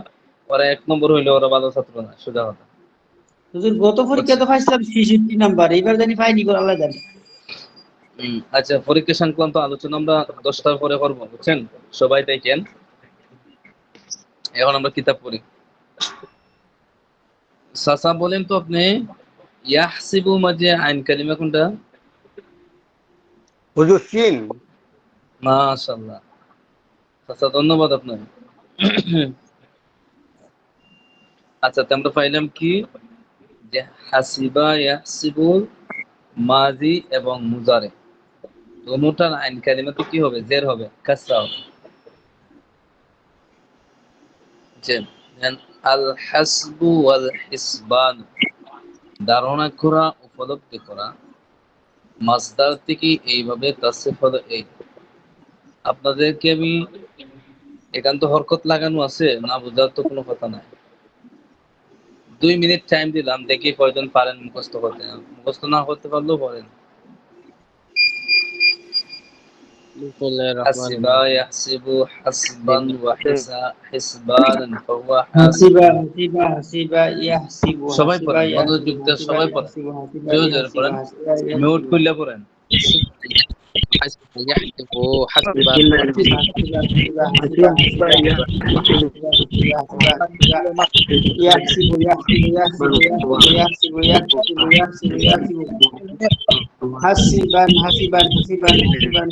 ওরা 1 নম্বর হইলে ওরা ভালো ছাত্র না, সোজা কথা। হুজুর গত পরীক্ষা তো পাইছিলাম 66 নাম্বার, এবার জানি পাইনি করে আল্লাহ জানে। আচ্ছা, পরীক্ষা সংক্রান্ত আলোচনা আমরা 10টার পরে করব, বুঝছেন? সবাই দেখেন। এখন আমরা কিতাব পড়ি। সাসা বলেন তো আপনি ইয়াহসিবু মাঝে আইন কালিমা কোনটা? হুজুর সিন। মাশাআল্লাহ, সাসা ধন্যবাদ আপনাকে। আচ্ছা, তো আমরা পাইলাম কি যে হাসিবা ইয়াহসিবু মাজি এবং মুজারে দুটোটার আইন কালিমাতে কি হবে? জের হবে, কাসরা হবে। আল হাসবু ওয়াল হিসবান, ধারণা করা, উপলব্ধি করা। মাসদার থেকে এইভাবে তাসরিফ হলো এই। আপনাদেরকে আমি একান্ত হরকত লাগানো আছে, না বোঝার তো কোনো কথা নাই। 2 মিনিট টাইম দিলাম, দেখি কয়জন পারেন মুখস্থ করতে। মুখস্থ না করতে পারলেও পারেন। হাসিবা ইয়াহসিবু হাসবান ওয়া হিসবানান ফাহুয়া হাসিবা হাসিবুন। হাসিবা হাসিবা ইয়াহসিবু সবাই হাসিবা পড়েন, ইয়াহসিবু মনোযোগ দিয়ে হাসিবা সবাই পড়েন। ইয়াহসিবু হাসিবা জোরে জোরে ইয়াহসিবু পড়েন, হাসিবা মিউট ইয়াহসিবু করলে পড়েন। হাসিবা হাসিবা হাসিবা হাসিবা হাসিবা ইয়াহসিবু ইয়াহসিবু ইয়াহসিবু ইয়াহসিবু ইয়াহসিবু ইয়াহসিবু ইয়াহসিবু হাসিবান হাসিবান হাসিবান হাসিবান।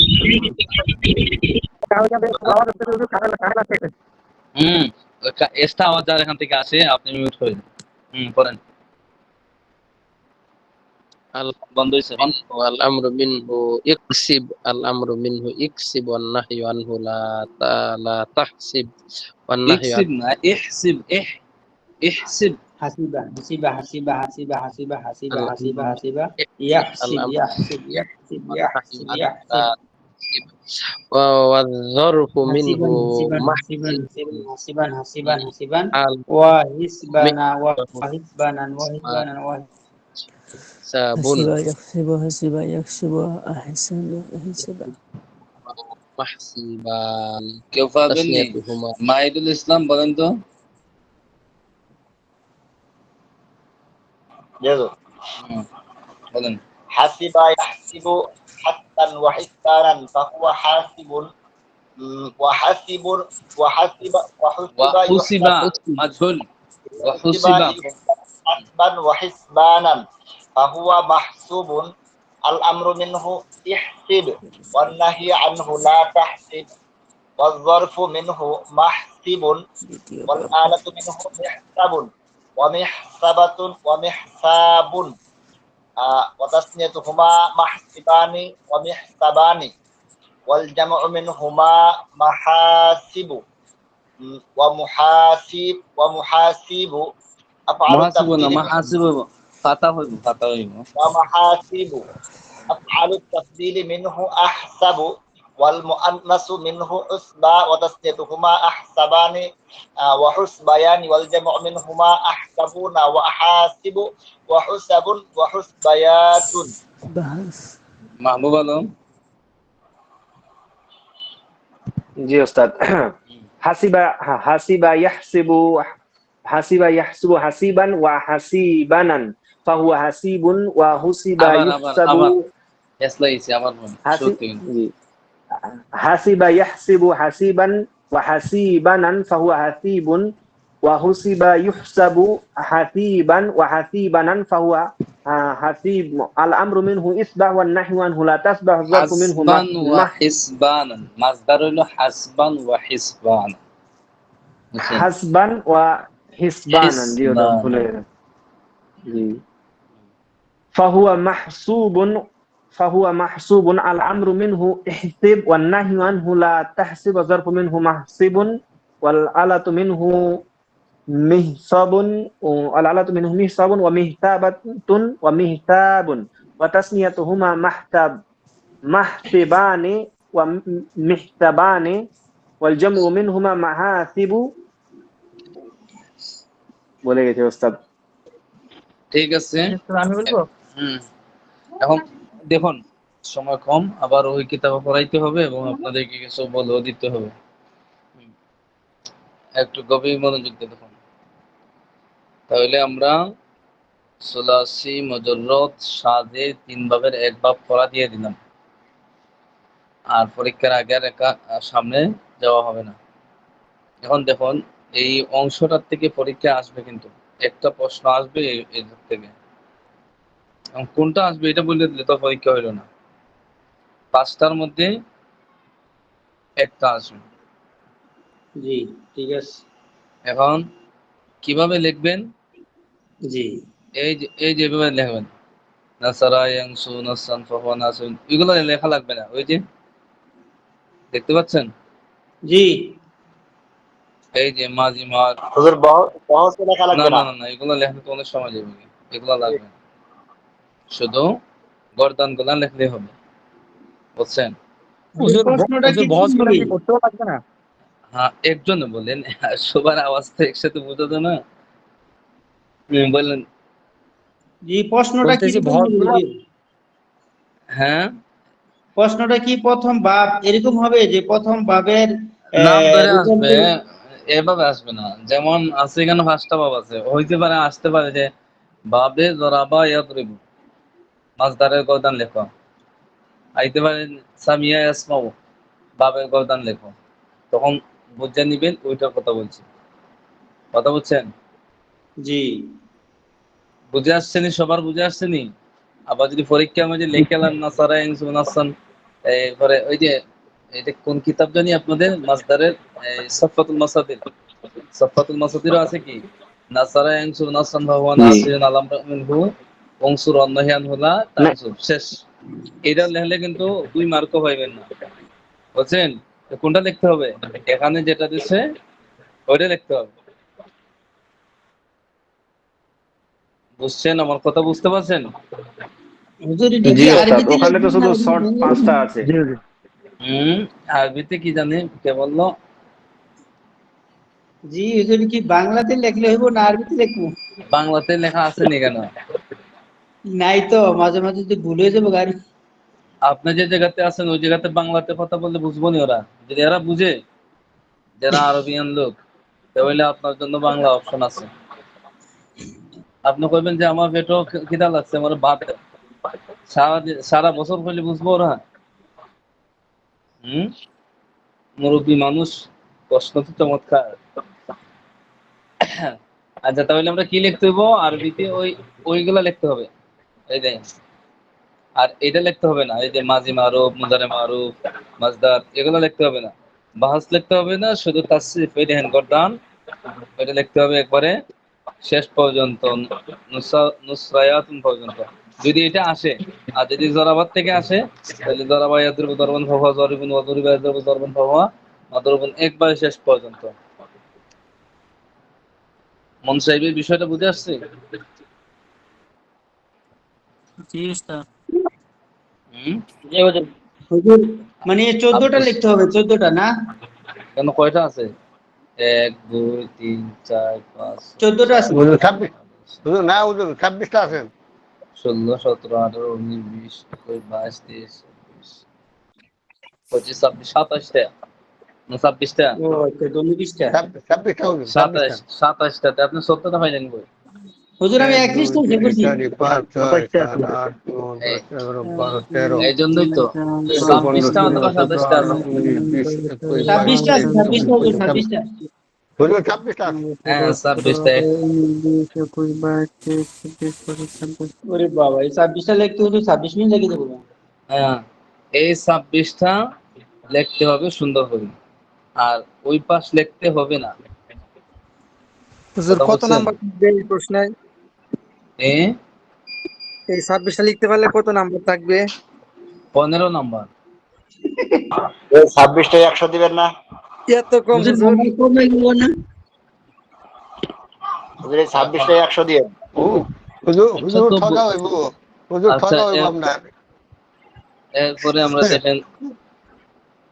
এক্সট্রা আওয়াজ যার এখান থেকে আসে আপনি মিউট করে দিন। পড়েন। বন্ধ হইছে। الأمر منه اكسب الأمر منه اكسب والنهي عنه لا تحسب والنهي ইহসিব না, ইহসিব, ইহসিব। হাসিবা হাসিবা হাসিবা হাসিবা হাসিবা হাসিবা হাসিবা হাসিবা ইয়াহসিব ইয়াহসিব ইয়াহসিব ইয়াহসিব ইয়াহসিব والظرف منه হাসিবান হাসিবান হাসিবান হাসিবান ওয়া হিসবানা ওয়া হিসবানান ওয়া হিসবানান ওয়া حساب محسبان কেউ পাবেননি? تسنيتهما মাহিদুল ইসলাম বলেন তো। বলেন। হাসিবা ইয়াহসিবু হাসান ওয়া হিসানান ফাহুয়া হাসিবুন ওয়া হাসিবুন ওয়া হাসিবা ওয়া হুসিবা মাজহুল ওয়া হুসিবা হাসবান ওয়া হিসবানান ফাহুয়া মাহসুবুন। আল আমরু মিনহু ইহসিব ওয়ান নাহি আনহু লা তাহসিব ওয়াল যারফু মিনহু মাহসিবুন ওয়াল আলাতু মিনহু মিহসাবুন ওয়া মিহসাবাতুন ওয়া মিহসাবুন ওয়া তাসনিয়াতুহুমা মাহসিবানি ওয়া মিহসাবানি ওয়াল জামউ মিনহুমা মাহাসিবু ওয়া মুহাসিব ওয়া মুহাসিবু আফআলু মুহাসিবু না তাফদীলি মাহাসিবু, ফাতা হইব, ফাতা হইব। ওয়া মাহাসিবু আফআলু তাফদীলি মিনহু আহসাবু ওয়াল মুআন্নাসু মিনহু উসবা ওয়া তাসনিয়াতুহুমা আহসাবানি ওয়া হুসবায়ানি ওয়াল জামউ মিনহুমা আহসাবুনা ওয়া আহাসিবু ওয়া হুসাবুন ওয়া হুসবায়াতুন। মাহবুব আলম। জি ওস্তাদ। হাসিবা ইয়াহসিবু হাসিবান ওয়া হাসিবানান ফাহুয়া হাসিবুন ওয়া হুসিবা ইহসাবু। এসলাইছে আবার বলেন। হাসিবা ইয়াহসিবু হাসিবান ওয়া হাসিবানান ফাহুয়া হাসিবুন ওয়া হুসিবা ইহসাবু হাসিবান ওয়া হাসিবানান ফাহুয়া হাসিব। আল আমরু মিনহু ইসবাহ ওয়ান নাহয়ু আনহু লা তাসবাহ যারফু মিনহু হাসবান ওয়া হিসবানান, মাসদার হইলো হাসবান ওয়া হিসবান। বুঝছেন? হাসবান ওয়া হিসবানান, জি ওটা হিসবান। ভুলে গেলাম। জি ফাহুয়া মাহসুবুন আল আমরু মিনহু ইহসিব ওয়ান নাহয়ু আনহু লা তাহসিব যারফু মিনহু মাহসিবুন ওয়াল আলাতু মিনহু মিহসাবুন ওয়াল আলাতু মিনহু মিহসাবুন ওয়া মিহতাবাতুন ওয়া মিহতাবুন ওয়া তাসনিয়াতুহুমা মাহসিবানি ওয়া মিহতাবানি ওয়াল জামউ মিনহুমা মাহাসিবু। বলে গেছে ওস্তাদ। ঠিক আছে। আমি বলবো এখন দেখুন সময় কম, আবার ওই কিতাব পড়াইতে হবে এবং আপনাদেরকে কিছু বলেও দিতে হবে। একটু গভীর মনোযোগ দিয়ে দেখুন। তাহলে আমরা সুলাসি মুজাররদ সাজের 3 ভাগের 1 ভাগ পড়া দিয়ে দিলাম, আর পরীক্ষার আগে আর সামনে যাওয়া হবে না। এখন দেখুন এই অংশটার থেকে পরীক্ষা আসবে, কিন্তু একটা প্রশ্ন আসবে এর থেকে। এবং কোনটা আসবে এটা বললে দিলে তো পরীক্ষা হইল না। 5টার মধ্যে একটা আসবে। জি ঠিক আছে। এখন কিভাবে লিখবেন? জি এই যেভাবে লিখবেন, নাসারা ইয়ানসু নাসান ফাহুয়া নাসিরুন, এগুলো লেখা লাগবে না। ওই যে দেখতে পাচ্ছেন, জি এই যে মাজি মার, হুজুর বহস লেখা না লাগবে না না। না না, এগুলো লেখতে তো অনেক সময় যাবে, এগুলো লাগবে না। শুধু গর্দান গুলা লিখলেই হবে, বুঝছেন? হুজুর প্রশ্নটা কি বহস করে কি? কি করতেও লাগবে না? হ্যাঁ, একজনে বলেন, সবার আওয়াজ তো একসাথে বোঝা যায় না। বললেন। জি প্রশ্নটা কি বলতেছি রকম বহস হবে গুলা জি? হ্যাঁ, প্রশ্নটা কি প্রথম বাব এরকম হবে যে প্রথম বাবের নাম ধরে রূপম আসবে, এভাবে আসবে না। যেমন আছে এখানে 5টা বাব আছে, হইতে পারে আসতে পারে যে বাবে জরাবা ইয়াদরিবু, মাসদারের গর্দান লেখো। আইতে পারে সামিয়া ইয়াসমাউ, বাবের গর্দান লেখো। তখন বুঝে নিবেন ওইটার কথা বলছি। কথা বুঝছেন? জি বুঝে আসছেনি? সবার বুঝে আসছেনি? আবার যদি পরীক্ষার মধ্যে লেখালাম নাসারা ইনসুন নাসান, এরপরে ওই যে এটা কোন কিতাব জানি আপনাদের মাসদারের, সাফাতুল মাসাদির, সাফাতুল মাসাদিরও আছে কি নাসারা ইনসুন নাসান ফাহুয়া নাসিরুন আলাম মিনহু ওয়ানসুর আন্নাহিয়ান হুলা তানসুর, শেষ। এটা লিখলে কিন্তু 2 মার্কও পাইবেন না, বুঝছেন? তো কোনটা লিখতে হবে? এখানে যেটা দিছে ওইটা লিখতে হবে। বুঝছেন? আমার কথা বুঝতে পারছেন? হুজুর এটা জি কি ওস্তাদ, আরবিতে ওখানে তো লিখবেন না শুধু উর্দু শর্ট 5টা আছে। জি জি। আরবিতে কি জানি কে বললো? জি হুজুর কি বাংলাতে লিখলে হইব না আরবিতে লিখবো? বাংলাতে লেখা আছে নি কেন? নাই তো, মাঝে মাঝে যদি ভুল হয়ে যাবো গাড়ি। আপনি যে জায়গাতে আছেন ওই জায়গাতে বাংলাতে কথা বললে বুঝবো নি ওরা? যদি এরা বুঝে, যারা আরবিয়ান লোক, তাহলে আপনার জন্য বাংলা অপশন আছে। আপনি কইবেন যে আমার পেটও খিদা লাগছে, আমার ভাত দেন। সারা বছর হইলে বুঝবো ওরা? মুরব্বী মানুষ, প্রশ্ন তো চমৎকার। আচ্ছা, তাহলে আমরা কি লিখতে হইব আরবিতে? ওইগুলা লিখতে হবে, এই যে। আর এটা লিখতে হবে না, এই যে মাজি মারুফ, মুজারে মারুফ, মাজদার, এগুলো লিখতে হবে না। বাহাস লিখতে হবে না, শুধু তাসরিফ, এই দেখেন গর্দান, এটা লিখতে হবে একবারে শেষ পর্যন্ত, নুসরায়াতুন পর্যন্ত। যদি এটা আসে, আর যদি জরাবাত থেকে আসে, তাহলে জরাবা ইয়াদরিবু দরবান ফাহুয়া জরিবুন ওয়া দরিবা ইয়াদরিবু দরবান ফাহুয়া মাদরুবুন, একবারে শেষ পর্যন্ত। মন সাহেবের বিষয়টা বুঝে আসছে? জি উস্তাদ। জি হুজুর, মানে 14টা লিখতে হবে, 14টা না? কেন, কয়টা আছে? 1 2 3 4 5 14টা আছে। 26 না হুজুর 26টা আছেন। 16 17 18 19 20 21 22 23 25 26 27টা না 26টা? ও আচ্ছা, 29টা। 26টা হুজুর, 27টাতে আপনি 17টা পাইলেন কই? হুজুর আমি 1 2 31টা 3 করছি। 4 5 6 7 8 9 10 11 12 13 এই জন্যই তো 26টা অথবা 27টা আছে। 26টা আছে, 26টা হুজুর, 26টা। হুজুর 26টা আছে। হ্যাঁ 26টা। ওরে বাবা, এই 26টা লিখতে হুজুর 26 মিনিট লেগে যাবে। হ্যাঁ, এই 26টা লিখতে হবে সুন্দর করে, আর ওই পাশ লিখতে হবে না। হুজুর কথা কত বলছেন? নাম্বার থাকবে এই প্রশ্নে? এ এই 26টা লিখতে পারলে কত নাম্বার থাকবে? 15 নাম্বার। এই 26টায় 100 দিবেন না? এত কম হুজুর হুজুর? নাম্বার কমে গেল না? হুজুর এই 26টায় 100 দিয়েন। হুজুর হুজুর 190। ঠগা হইব, হুজুর আচ্ছা, ঠগা হইব আপনার। এরপরে আমরা দেখেন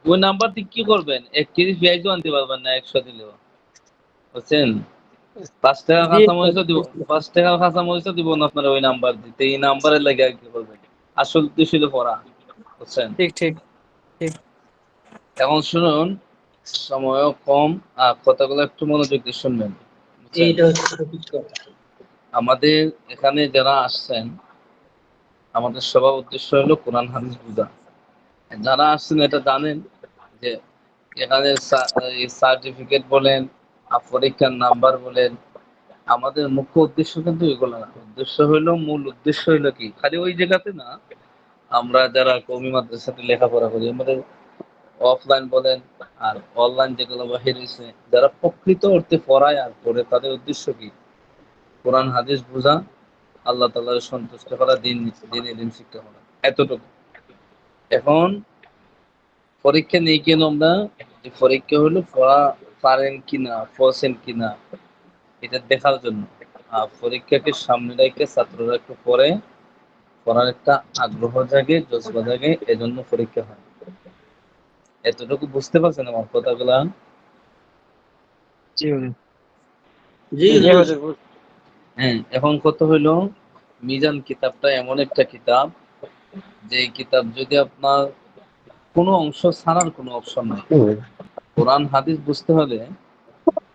ওই নাম্বারটি কি করবেন, 1 কেজি পেঁয়াজও আনতে পারবেন না 100 দিলেও, বুঝছেন? 5 টাকা জি কাঁচামরিচও দিব, 5 টাকা কাঁচামরিচও দিব না আপনারা ওই নাম্বার দিতে। এই নাম্বারের লাগে আর কি করবেন, আসল উদ্দেশ্য হলো পড়া, বুঝছেন? ঠিক ঠিক ঠিক। এখন শুনুন, সময়ও কম আর কথাগুলো একটু মনোযোগ দিয়ে শুনবেন, বুঝছেন? এইটা হচ্ছে সঠিক কথা। আমাদের এখানে যারা আসছেন, আমাদের সবার উদ্দেশ্য হলো কোরআন হাদিস বোঝা। যারা আসছেন এটা জানেন যে এখানে সার্টিফিকেট বলেন আর পরীক্ষার নাম্বার বলেন, আমাদের মুখ্য উদ্দেশ্য কিন্তু এগুলো না। উদ্দেশ্য হইলো, মূল উদ্দেশ্য হইলো কি, খালি ওই জায়গাতে না, আমরা যারা কওমি মাদ্রাসাতে লেখাপড়া করি, আমাদের অফলাইন বলেন আর অনলাইন যেগুলো বাহির হয়েছে, যারা প্রকৃত অর্থে পড়ায় আর পড়ে, তাদের উদ্দেশ্য কি, কোরআন হাদিস বোঝা, আল্লাহ তাআলার সন্তুষ্ট করা, দিন শিক্ষা করা, এতটুকু। এখন পরীক্ষা নেই কেন আমরা, যে পরীক্ষা হলো পড়া পারেন কিনা, পড়ছেন কিনা, এটা দেখার জন্য। আর পরীক্ষাকে সামনে রেখে ছাত্ররা একটু পড়ে, পড়ার একটা আগ্রহ জাগে, জজবা জাগে, এজন্য পরীক্ষা হয়। এতটুকু বুঝতে পারছেন আমার কথাগুলা? জি হুজুর। জি জি হুজুর। হুজুর। হ্যাঁ, এখন কত হইলো, মিজান কিতাবটা এমন একটা কিতাব, যে কিতাব যদি আপনার কোনো অংশ ছাড়ার কোনো অপশন নাই। কোরআন হাদিস বুঝতে হলে,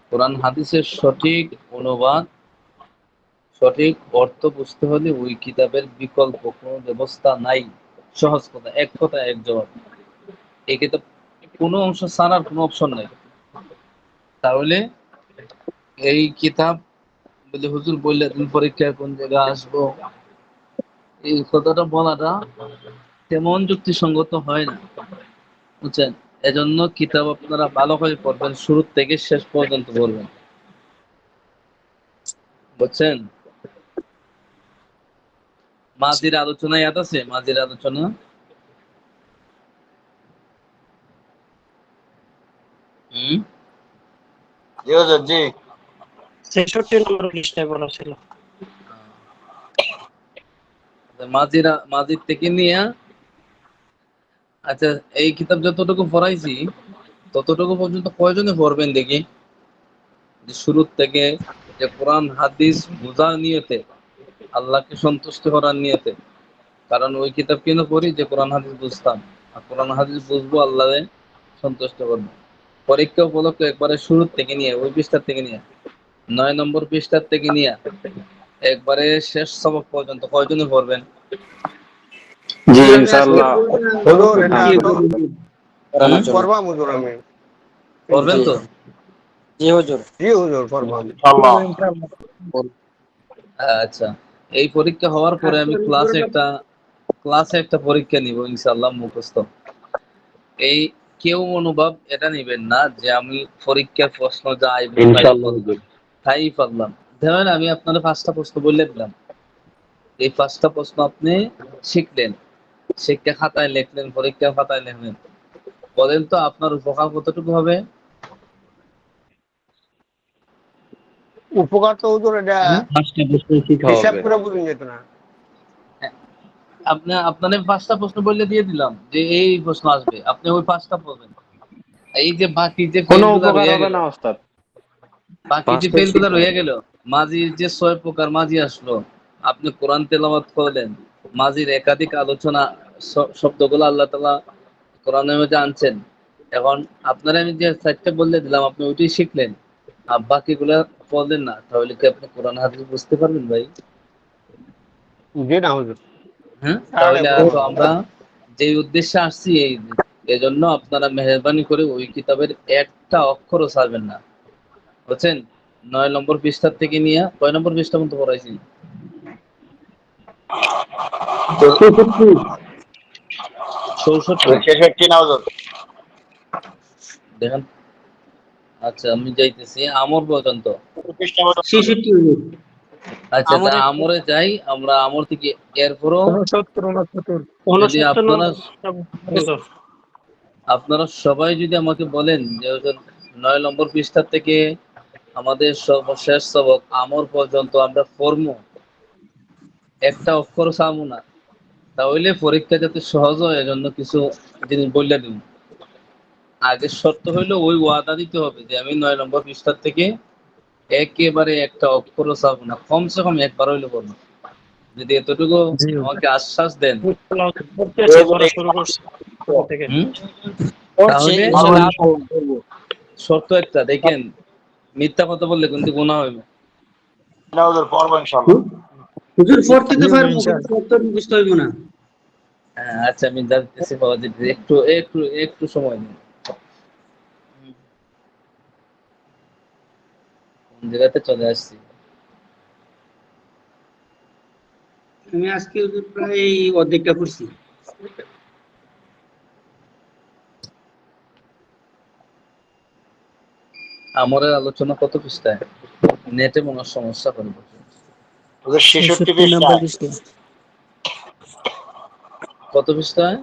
কোরআন হাদিসের সঠিক অনুবাদ, সঠিক অর্থ বুঝতে হলে ওই কিতাবের বিকল্প কোনো ব্যবস্থা নাই। সহজ কথা, এক কথা এক জবাব। এই কিতাব কোনো অংশ ছাড়ার কোনো অপশন নাই। তাহলে এই কিতাব বলে হুজুর বললে তুমি পরীক্ষায় কোন জায়গায় আসবো, এই কথাটা বলাটা তেমন যুক্তিসঙ্গত হয় না, বুঝছেন? এজন্য কিতাব আপনারা ভালো করে পড়বেন, শুরু থেকে শেষ পর্যন্ত পড়বেন, বুঝছেন? মাঝির আলোচনা ইয়াদ আছে? মাঝির আলোচনা জি হুজুর, জি। 66 নম্বর পৃষ্ঠায় বলা ছিল। মাঝির থেকে নিয়ে, আচ্ছা, এই কিতাব যতটুকু পড়াইছি ততটুকু পর্যন্ত কয়জনে পড়বেন দেখি, যে শুরু থেকে, যে কোরআন হাদিস বোঝার নিয়তে, আল্লাহকে সন্তুষ্ট করার নিয়তে। কারণ ওই কিতাব কেন পড়ি, যে কোরআন হাদিস বুঝতাম, আর কোরআন হাদিস বুঝবো, আল্লাহরে সন্তুষ্ট করবো। পরীক্ষা উপলক্ষে একবারে শুরু থেকে নিয়ে, ওই পৃষ্ঠার থেকে নিয়ে, 9 নম্বর পৃষ্ঠার থেকে নিয়ে একবারে শেষ সবক পর্যন্ত কয়জনে পড়বেন? জি হুজুর আমি আজকে ইনশাআল্লাহ। হুজুর এটা জি তো পড়ানোর জন্য। পড়বাম হুজুর আমি। পড়বেন জি তো? জি হুজুর। জি হুজুর পড়বাম। ইনশাআল্লাহ। আচ্ছা, এই পরীক্ষা হওয়ার পরে আমি ক্লাসে একটা পরীক্ষা নিব ইনশাআল্লাহ, মুখস্থ। এই কেউ মনোভাব এটা নিবেন না যে আমি পরীক্ষার প্রশ্ন যা আইব ইনশাআল্লাহ হুজুর। তাই পারলাম। ধরেন আমি আপনার 5টা প্রশ্ন বলে দিলাম, এই 5টা প্রশ্ন আপনি শিখলেন, শিক্ষা খাতায় লিখলেন, পরীক্ষার খাতায় লিখলেন, বলেন তো আপনার উপকার কতটুকু হবে? উপকার তো হুজুর এটা 5টা প্রশ্ন শিখা হিসাব হবে। করে বুঝুন যেত না। আপনার 5টা প্রশ্ন বললে দিয়ে দিলাম যে এই প্রশ্ন আসবে, আপনি ওই 5টা পড়বেন। এই যে বাকি যে কোনো ফেলগুলা উপকার রয়ে হবে গেল, না ওস্তাদ। বাকি যে 5টা ফেলগুলা শিখা রয়ে হবে। গেল, মাঝির যে 6 প্রকার মাঝি আসলো, আপনি কোরআন তেলাওয়াত করলেন, মাঝির একাধিক আলোচনা, শব্দগুলো আল্লাহ তাআলা কোরআনের মধ্যে আনছেন। এখন আপনারা আমি যে 4টা বললে দিলাম, আপনি ওইটাই শিখলেন আর বাকিগুলা পড়লেন না, তাহলে কি আপনি কোরআন হাদিস বুঝতে পারবেন ভাই? জি না হুজুর। হ্যাঁ, আরে তাহলে বাবা। তো আমরা যে উদ্দেশ্যে আসছি, এজন্য আপনারা মেহেরবানি করে ওই কিতাবের একটা অক্ষরও ছাড়বেন না, বুঝছেন? 9 নম্বর পৃষ্ঠার থেকে নিয়ে কয় নম্বর পৃষ্ঠা পর্যন্ত পড়াইছি? 66। 66 না হুজুর। দেখেন, আচ্ছা আমি যাইতেছি আমর পর্যন্ত। 66 হুজুর। আচ্ছা তা আমরে যাই আমরা, আমর থেকে এরপরও 69 যদি আপনারা সবাই যদি আমাকে বলেন যে 9 নম্বর পৃষ্ঠা থেকে আমাদের সর্বশেষ সবক আমর পর্যন্ত আমরা পড়বো, একটা অক্ষর চাবো না, তাহলে পরীক্ষা যাতে সহজ হয় এজন্য কিছু জিনিস বললে দিন। আগে শর্ত হইলো ওই ওয়াদা দিতে হবে যে আমি 9 নম্বর পৃষ্ঠা থেকে একেবারে একটা অক্ষরও চাবো না, কমসে কম একবার হইলে পড়বো। যদি এতটুকু আমাকে আশ্বাস দেন তাহলে শর্ত একটা দেখেন, মিথ্যা কথা বললে কিন্তু গুনাহ হবে। হুজুর পড়তে তো পারবো, শর্ত মুখস্থ হইব না। আচ্ছা আমি যাচ্ছি বাবা, একটু একটু একটু সময় দিন। কোন জায়গাতে চলে আসছি? আমি আজকে হুজুর প্রায় অর্ধেকটা পড়ছি। আমরের আলোচনা কত পৃষ্ঠায়? নেটে মনে হয় সমস্যা করবে। 66 পৃষ্ঠা। কত পৃষ্ঠায়?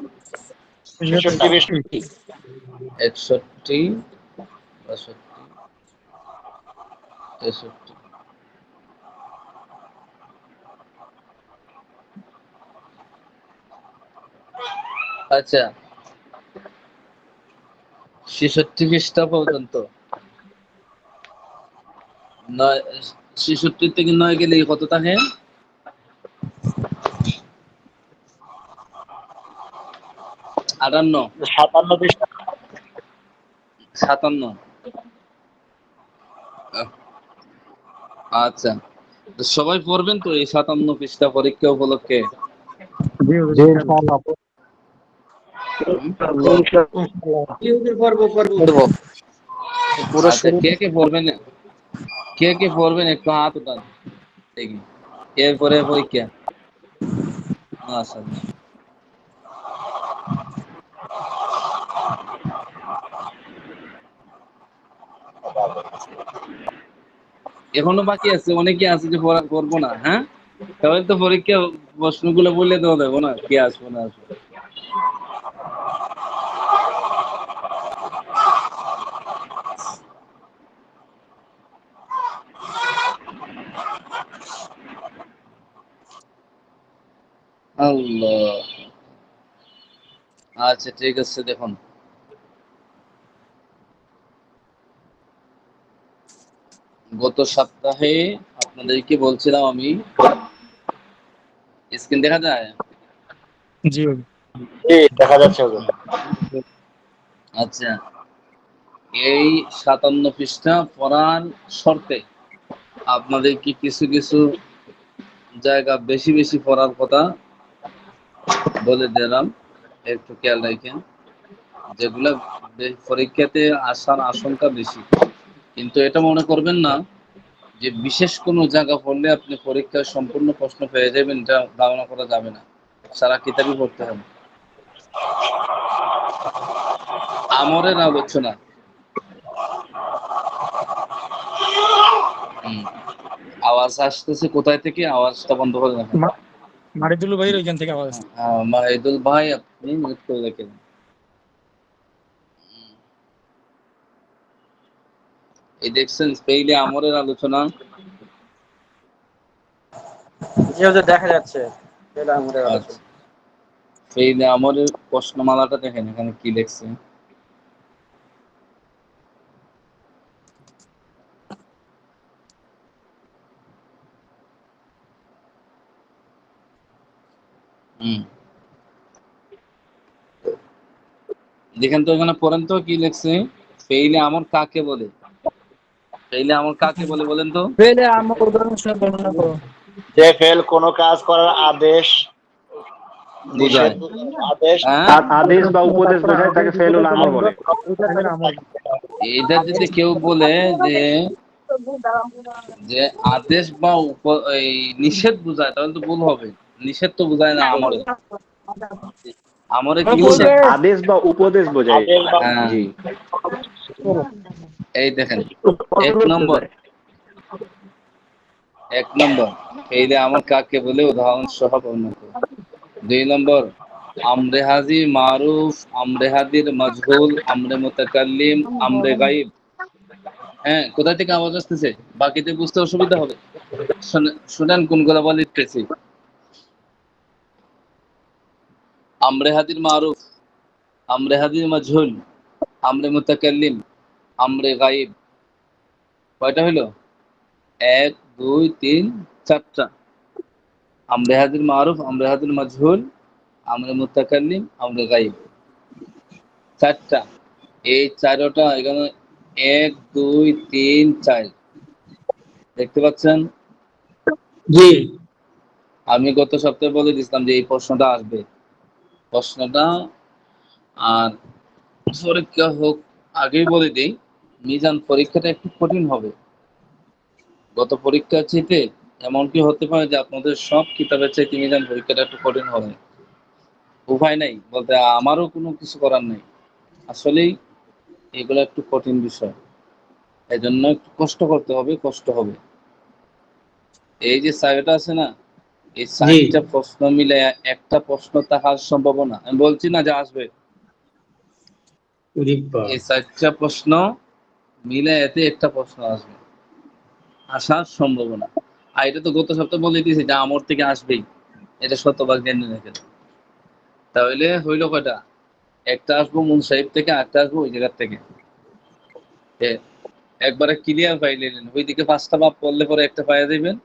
66 পৃষ্ঠা। 61, 62, 63। আচ্ছা 66 পৃষ্ঠা পর্যন্ত। 66 থেকে 9 গেলে কত থাকে? 58, 57 পৃষ্ঠা। 57। আচ্ছা তো সবাই পড়বেন তো এই 57 পৃষ্ঠা পরীক্ষা উপলক্ষে? আচ্ছা কে কে পড়বেন, কে কে পড়বেন একটু হাত উঠান দেখি। এরপরে পরীক্ষা। মাশাআল্লাহ। এখনো বাকি আছে, অনেকে আছে যে করবো না। হ্যাঁ তাহলে তো পরীক্ষা প্রশ্নগুলো বললে দেওয়া যাবো না কে আসবো না আসবো। আল্লাহ। আচ্ছা ঠিক আছে দেখুন, গত সপ্তাহে আপনাদেরকে বলছিলাম আমি, স্ক্রিন দেখা যায়? জি দেখা যাচ্ছে হুজুর। আচ্ছা এই 57 পৃষ্ঠা পড়ার শর্তে আপনাদেরকে কিছু কিছু জায়গা বেশি বেশি পড়ার কথা বলে দিলাম, একটু খেয়াল রাখেন। যেগুলা পরীক্ষাতে আসার আশঙ্কা বেশি, কিন্তু এটা মনে করবেন না যে বিশেষ কোনো জায়গা পড়লে আপনি পরীক্ষায় সম্পূর্ণ প্রশ্ন পেয়ে যাবেন, এটা ধারণা করা যাবে না। সারা কিতাবই পড়তে হবে। আমরের আলোচনা আওয়াজ আসতেছে কোথায় থেকে? আওয়াজটা বন্ধ করে রাখেন। মারিদুল ভাইয়ের ওইখান থেকে আওয়াজ। মাহিদুল ভাই আপনি মিউট করে রাখেন। এই দেখছেন পেইলে আমরের আলোচনা দেখা যাচ্ছে আমরের আলোচনা। পেইলে আমরের প্রশ্নমালাটা দেখেন এখানে কি লিখছে। দেখেন তো এখানে পড়েন তো কি লিখছে। পেইলে আমর কাকে বলে? পেইলে আমর কাকে বলে বলেন তো? পেইলে আমর উদাহরণ সহ বর্ণনা করো। যে ফেল কোন কাজ করার আদেশ বোঝায়, আদেশ বা উপদেশ বোঝায় তাকে ফেলুল আমর বলে। এটা যদি কেউ বলে যে আদেশ বা এই নিষেধ বোঝায় তাহলে তো ভুল হবে। নিষেধ তো বোঝায় না আমরে। আমরে কি বোঝায়? আদেশ বা উপদেশ বোঝায়। জি এই দেখেন, এক নম্বর এই যে আমার কাকে বলে উদাহরণ সহ বর্ণনা করো। 2 নম্বর আমরে হাজি মারুফ, আমরে হাদির মাজহুল, আমরে মুতাকাল্লিম, আমরে গায়ব। হ্যাঁ, কোথা থেকে আওয়াজ আসতেছে? বাকিতে বুঝতে অসুবিধা হবে। শুনেন কোনগুলো বলে লিখতেছি। আমরে হাদির মারুফ, আমরে হাদির মাজহুল, আমরে মুতাকাল্লিম, আমরে গায়ব। কয়টা হইলো? 1 2 3 4টা। আমরে হাদির মারুফ, আমরে হাদির মাজহুল, আমরে মুতাকাল্লিম, আমরে গায়ব। 4টা। এই 4টা এখানে 1 2 3 4 দেখতে পাচ্ছেন? জি। আমি গত সপ্তাহে বলে দিয়েছিলাম যে এই প্রশ্নটা আসবে। প্রশ্নটা আর পরীক্ষা হোক আগেই বলে দিই, মিজান পরীক্ষাটা একটু কঠিন হবে। গত পরীক্ষার চাইতে এমনকি হতে পারে যে আপনাদের সব কিতাবের চাইতে মিজান পরীক্ষাটা একটু কঠিন হবে। উপায় নাই, বলতে আমারও কোনো কিছু করার নেই। আসলেই এগুলো একটু কঠিন বিষয়, এই জন্য একটু কষ্ট করতে হবে, কষ্ট হবে। এই যে সাইডটা আছে না, এই 4টা প্রশ্ন মিলে একটা প্রশ্ন থাকার সম্ভাবনা, আমি বলছি না যে আসবে, এই 4টা প্রশ্ন মিলে এতে একটা প্রশ্ন আসবে, আসার সম্ভাবনা। আর এটা তো গত সপ্তাহে বলে দিয়েছি যে আমার থেকে আসবেই, এটা শতভাগ জেনে রেখে। তাহলে হইলো কয়টা? একটা আসবো মুন সাহেব থেকে, একটা আসবো ওই জায়গার থেকে। একবারে ক্লিয়ার পাইলেন, ওইদিকে 5টা ভাব পড়লে পরে একটা পাইয়া দিবেন,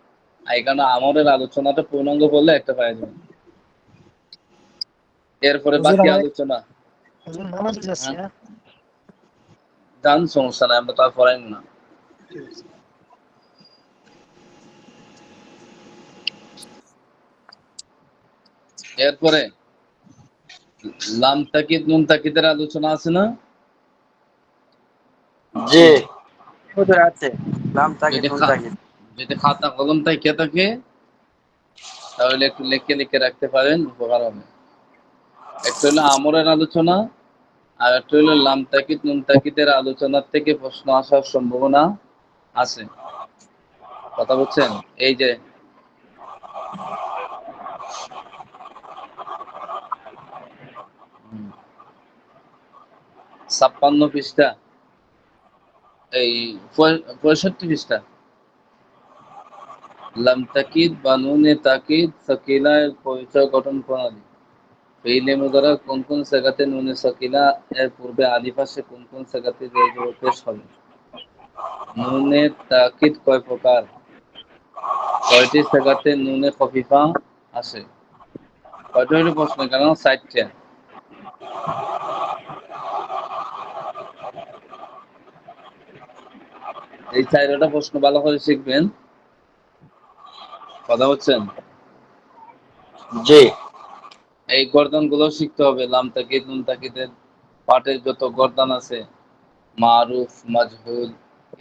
আর এখানে আমাদের আলোচনাটা পূর্ণাঙ্গ বললে একটা পাইয়া দিবেন। এরপরে বাকি আলোচনা জান, সমস্যা নাই, আমরা তো আর পড়াইব না। এরপরে লাম তাকিদ নুন তাকিদের আলোচনা আছে না? জি হুজুর আছে, লাম তাকিদ নুন তাকিদ। যদি খাতা কলম থাকে তাহলে একটু লিখে রাখতে পারেন, উপকার হবে। একটা হলো আমরের আলোচনা, আর একটা হলো লাম তাকিদ নুন তাকিদের আলোচনার থেকে প্রশ্ন আসার সম্ভাবনা আছে। কথা বলছেন? এই যে 56 পৃষ্ঠা, এই 65 পৃষ্ঠা, লাম তাকিদ বা নুনে তাকিদ সাকিলা এর পরিচয় গঠন প্রণালী। ফেইলে মুদারা কোন কোন জায়গাতে নুনে সাকিলা এর পূর্বে আলিফ আসে, কোন কোন জায়গাতে জের পেশ হবে। নুনে তাকিদ কয় প্রকার, কয়টি জায়গাতে নুনে খফিফা আসে। কয়টা হইল প্রশ্ন? কেন 4টা। এই 4টা প্রশ্ন ভালো করে শিখবেন। কথা বলছেন? জি। এই গর্দন গুলো শিখতে হবে। লাম তাকিদ নুন তাকিদের পাঠের যত গর্দন আছে, মারুফ মাজহুল,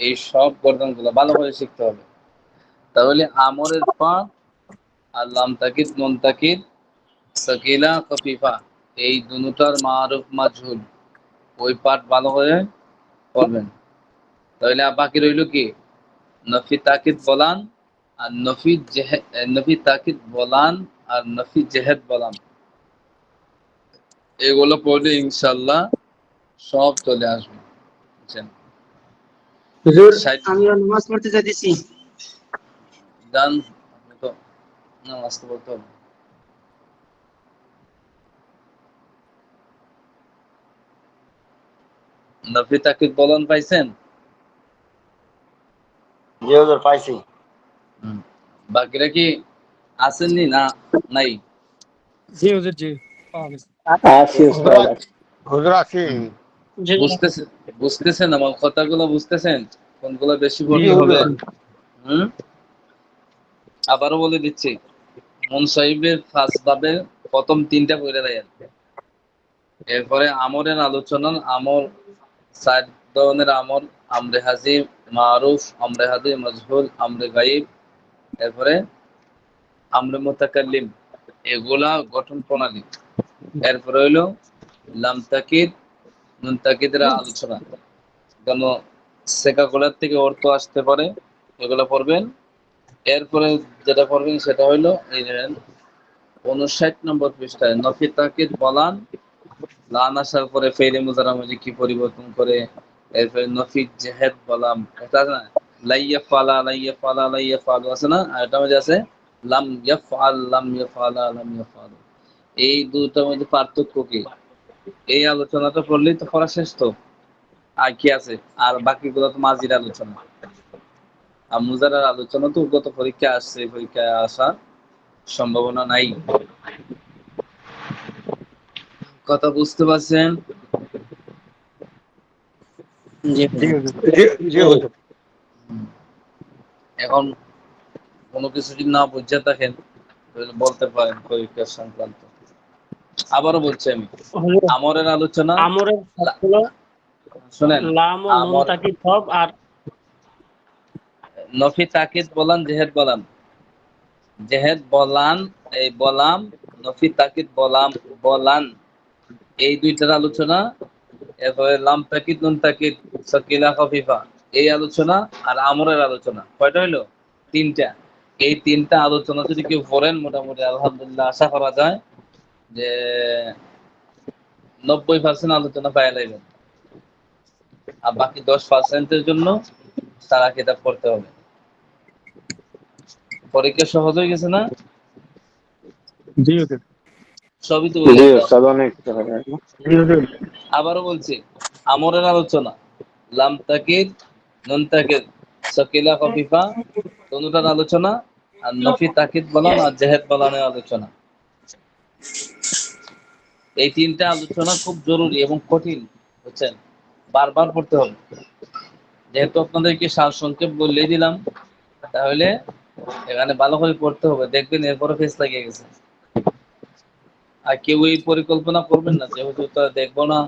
এই সব গর্দন গুলো ভালো করে শিখতে হবে। তাহলে আমরের পাঠ আর লাম তাকিদ নুন তাকিদ সাকিলা খফিফা, এই দুটার মারুফ মাজহুল ওই পাঠ ভালো করে পড়বেন। তাহলে বাকি রইল কি? নফি তাকিদ বলান আর নফি তাকিদ বলান আর নফি জেহেদ বলান, এগুলো পড়লে ইনশাআল্লাহ সব চলে আসবে। বুঝছেন? হুজুর আমি নামাজ পড়তে যাইতেছি। জান, আপনি তো নামাজ তো পড়তে হবে। নফি তাকিদ বলান পাইছেন? জি হুজুর পাইছি। বাকিরা কি আসেননি না নাই? জি হুজুর, জি হুজুর আছি। বুঝতেছেন আমার কথাগুলো? বুঝতেছেন কোনগুলো বেশি জি পড়তে হবে? হুজুর। আবারও বলে দিচ্ছি, মুন সাহিবের ফার্স্ট বাবে প্রথম 3টা পড়ে দেন। এরপরে আমরের আলোচনা, আমর 4 ধরনের আমর, আমরে হাজির মারুফ, আমরে হাজির মাজহুল, আমরে গায়ব, এরপরে আমরে মুতাকাল্লিম, এগুলা গঠন প্রণালী। এরপরে হইলো লাম তাকিদ নুন তাকিদের আলোচনা, যেন সেকাগুলার থেকে অর্থ আসতে পারে, এগুলো পড়বেন। এরপরে যেটা পড়বেন সেটা হইলো এই যে 59 নম্বর পৃষ্ঠায় নফি তাকিদ বলান লান আসার পরে ফেলে মুজারা মাঝে কি পরিবর্তন করে, এরপরে নফি জেহেদ বলাম, এটা না লাইয়া ফালা লাইয়া ফালা লাইয়া ফালু আছে না, আর এটা মধ্যে আছে লাম ইয়াফআল লাম ইয়াফআলা লাম ইয়াফআলু। এই দুটোর মধ্যে পার্থক্য কি, এই আলোচনাটা করলেই তো পড়া শেষ। তো আর কি আছে, আর বাকিগুলো তো মাঝির আলোচনা। আর মুজারার আলোচনা তো গত পরীক্ষা আসছে, পরীক্ষায় আসার সম্ভাবনা নাই। কথা বুঝতে পারছেন? এখন কোনো কিছু যদি না বুঝে থাকেন তাহলে বলতে পারেন পরীক্ষা সংক্রান্ত। আবারও বলছি আমি, আমরের আলোচনা শুনেন, আমর আর নফি তাকিদ বলান জেহেদ বলান, জেহেদ বলান এই বলাম, নফি তাকিদ বলাম বলান, এই দুইটার আলোচনা। এরপরে লাম তাকিদ নুন তাকিদ সাকিলা খাফিফা এই আলোচনা, আর আমরের আলোচনা। কয়টা হইলো? তিনটা। এই তিনটা আলোচনা যদি কেউ পড়েন মোটামুটি আলহামদুলিল্লাহ আশা করা যায় যে 90% আলোচনা পাওয়া যাবে। আর বাকি 10%-এর জন্য সারা কিতাব পড়তে হবে। পরীক্ষা সহজ হয়ে গেছে না? সবই তো আবারও বলছি, আমরের আলোচনা লাম তাকিদ নুন তাকিদ সাকিলা খাফিফা দুটোর আলোচনা, আর নফি তাকিদ বলান আর জেহেদ বলানের আলোচনা। এই তিনটা আলোচনা খুব জরুরি এবং কঠিন, বুঝছেন? বারবার পড়তে হবে। যেহেতু আপনাদেরকে সারসংক্ষেপ বললেই দিলাম, তাহলে এখানে ভালো করে পড়তে হবে, দেখবেন এরপরে ফেস লাগিয়ে গেছে। আর কেউ এই পরিকল্পনা করবেন না যেহেতু তো দেখবো না,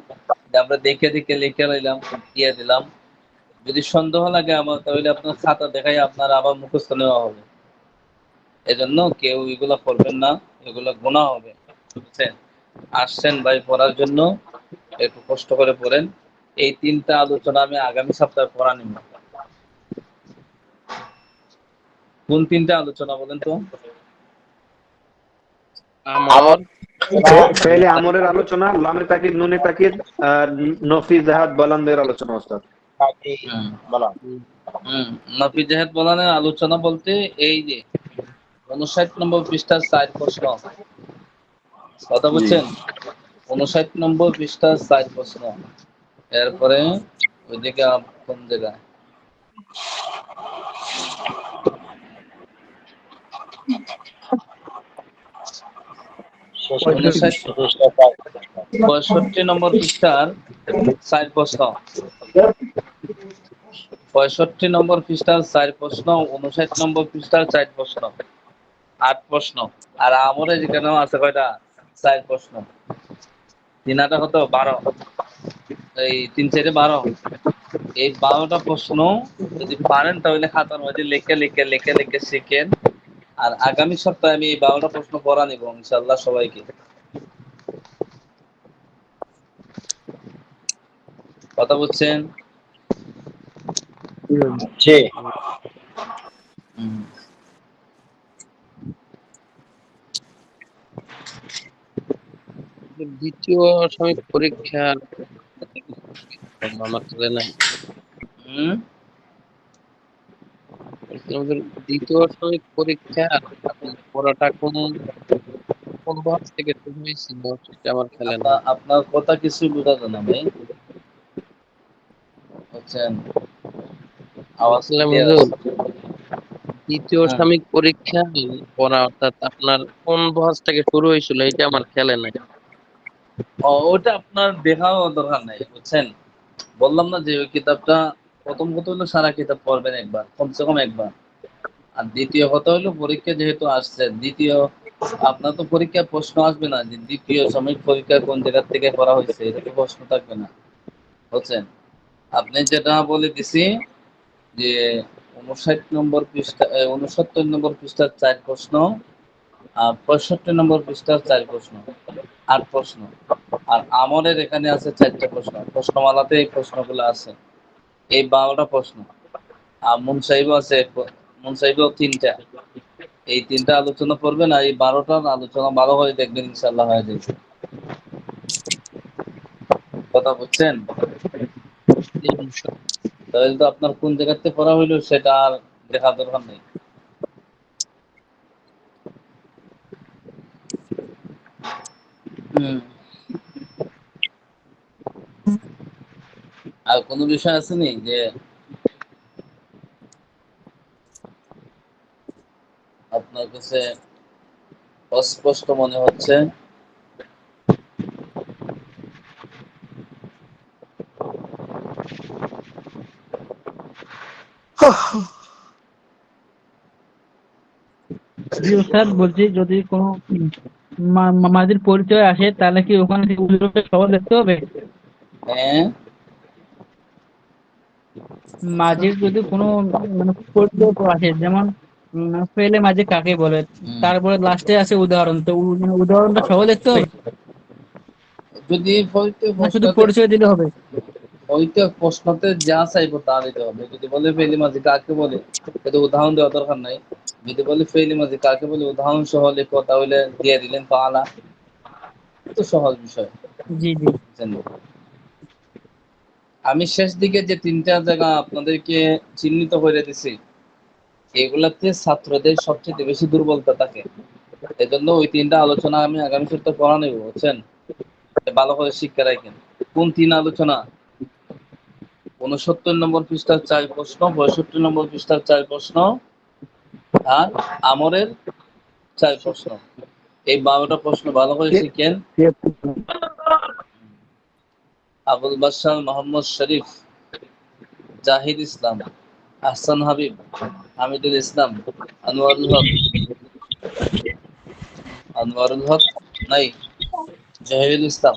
আমরা দেখে দেখে লিখে নিলাম দিয়ে দিলাম। যদি সন্দেহ লাগে আমার, তাহলে আপনার খাতা দেখাই আপনার আবার মুখস্থ নেওয়া হবে। এজন্য কেউ এগুলা করবেন না, এগুলা গুনাহ হবে, বুঝছেন? আসছেন ভাই পড়ার জন্য, একটু কষ্ট করে পড়েন। এই তিনটা আলোচনা আমি আগামী সপ্তাহে পড়া নিব। কোন তিনটা আলোচনা বলেন তো? ফেলে আমরের আলোচনা, লামে তাকিদ নুনে তাকিদ, নফি জাহাদ বলানদের আলোচনা ওস্তাদ। নফি জাহেদ বলানের আলোচনা বলতে এই যে 59 নম্বর পৃষ্ঠার 4 প্রশ্ন, কথা বুঝছেন? 59 নম্বর পৃষ্ঠার 4 প্রশ্ন। এরপরে ওইদিকে কোন জায়গায় পঁয়ষট্টি নম্বর পৃষ্ঠার 4 প্রশ্ন, 65 নম্বর পৃষ্ঠার 4 প্রশ্ন, 59 নম্বর পৃষ্ঠার 4 প্রশ্ন, 8 প্রশ্ন। আর আমরে যেখানে আছে কয়টা? 4 প্রশ্ন। 3 কত? 12। এই 3 4 12। এই 12টা প্রশ্ন যদি পারেন তাহলে খাতার মধ্যে লিখে লিখে লিখে লিখে শিখেন। আর আগামী সপ্তাহে আমি এই 12টা প্রশ্ন পড়া নিব ইনশাআল্লাহ সবাইকে। কথা বুঝছেন? জি। দ্বিতীয় সাময়িক পরীক্ষা আমার ছেলে নাই। আমাদের দ্বিতীয় সাময়িক পরীক্ষা পড়াটা কোন কোন ভাগ থেকে শুরু হয়েছিল সেটা আমার খেলে না। আপনার কথা কিছু বোঝা যায় না ভাই, বুঝছেন? আওয়াজ দ্বিতীয় সাময়িক পরীক্ষা পড়া অর্থাৎ আপনার কোন বয়স থেকে শুরু হয়েছিল এটা আমার খেলে নাই। ওটা আপনার দেখাও দরকার নাই, বুঝছেন? বললাম না যে ওই কিতাবটা প্রথম কথা হলো সারা কিতাব পড়বেন একবার, কমসে কম একবার। আর দ্বিতীয় কথা হলো পরীক্ষা যেহেতু আসছে, দ্বিতীয় আপনার তো পরীক্ষায় প্রশ্ন আসবে না যে দ্বিতীয় সাময়িক পরীক্ষা কোন জায়গা থেকে করা হয়েছে, এটা তো প্রশ্ন থাকবে না, বুঝছেন? আপনি যেটা বলে দিছি যে 59 নম্বর পৃষ্ঠা 69 নম্বর পৃষ্ঠার 4 প্রশ্ন, 65 নম্বর পৃষ্ঠার 4 প্রশ্ন, 8 প্রশ্ন। আর আমলের এখানে আছে 4টা প্রশ্ন, প্রশ্নমালাতে এই প্রশ্নগুলো আছে। এই 12টা প্রশ্ন। আর মুনসাহিব আছে, মুনসাহিবও 3টা। এই 3টা আলোচনা করবেন আর এই 12টার আলোচনা ভালো করে দেখবেন, ইনশাআল্লাহ হয়ে যাবে। কথা বুঝছেন? তাহলে তো আপনার কোন জায়গাতে পড়া হইলো সেটা আর দেখা দরকার নেই। আর কোনো বিষয় আছে নি যে আপনার কাছে অস্পষ্ট মনে হচ্ছে? জি স্যার, বলছি যদি কোনো মাঝির পরিচয় আসে তাহলে কি ওখানে থেকে উজুরকে সবাই দেখতে হবে? হ্যাঁ, মাঝির যদি কোনো মানে পরিচয় আসে, যেমন ফেলে মাঝি কাকে বলে, তারপরে লাস্টে আছে উদাহরণ, তো মানে উদাহরণটা সবাই দেখতে হবে যদি না শুধু পরিচয় দিলে হবে? প্রশ্নতে যা চাইবো তা দিতে হবে। যদি বলে ফেলি মাঝি কাকে বলে, কিন্তু উদাহরণ দেওয়ার দরকার নাই। যদি বলে ফেলি মাঝি কাকে বলে উদাহরণ সহ লিখো, তাহলে দিয়ে দিলেন পালা। তো সহজ বিষয়। জি জি। আমি শেষ দিকে যে 3টা জায়গা আপনাদেরকে চিহ্নিত করে দিছি, এগুলাতে ছাত্রদের সবচেয়ে বেশি দুর্বলতা থাকে। এজন্য ওই 3টা আলোচনা আমি আগামী সপ্তাহে পড়া নেব, বুঝছেন? ভালো করে শিক্ষা রাখেন। কোন 3 আলোচনা? 69 নম্বর পৃষ্ঠার 4 প্রশ্ন, 62 নম্বর পৃষ্ঠার 4 প্রশ্ন, আর আমরের 4 প্রশ্ন। এই 12টা প্রশ্ন ভালো করে শিখেন। আবুল বাশার মোহাম্মদ শরীফ, জাহিদ ইসলাম, আহসান হাবিব, হামিদুল ইসলাম, আনোয়ারুল হক, নাই, জাহিদুল ইসলাম।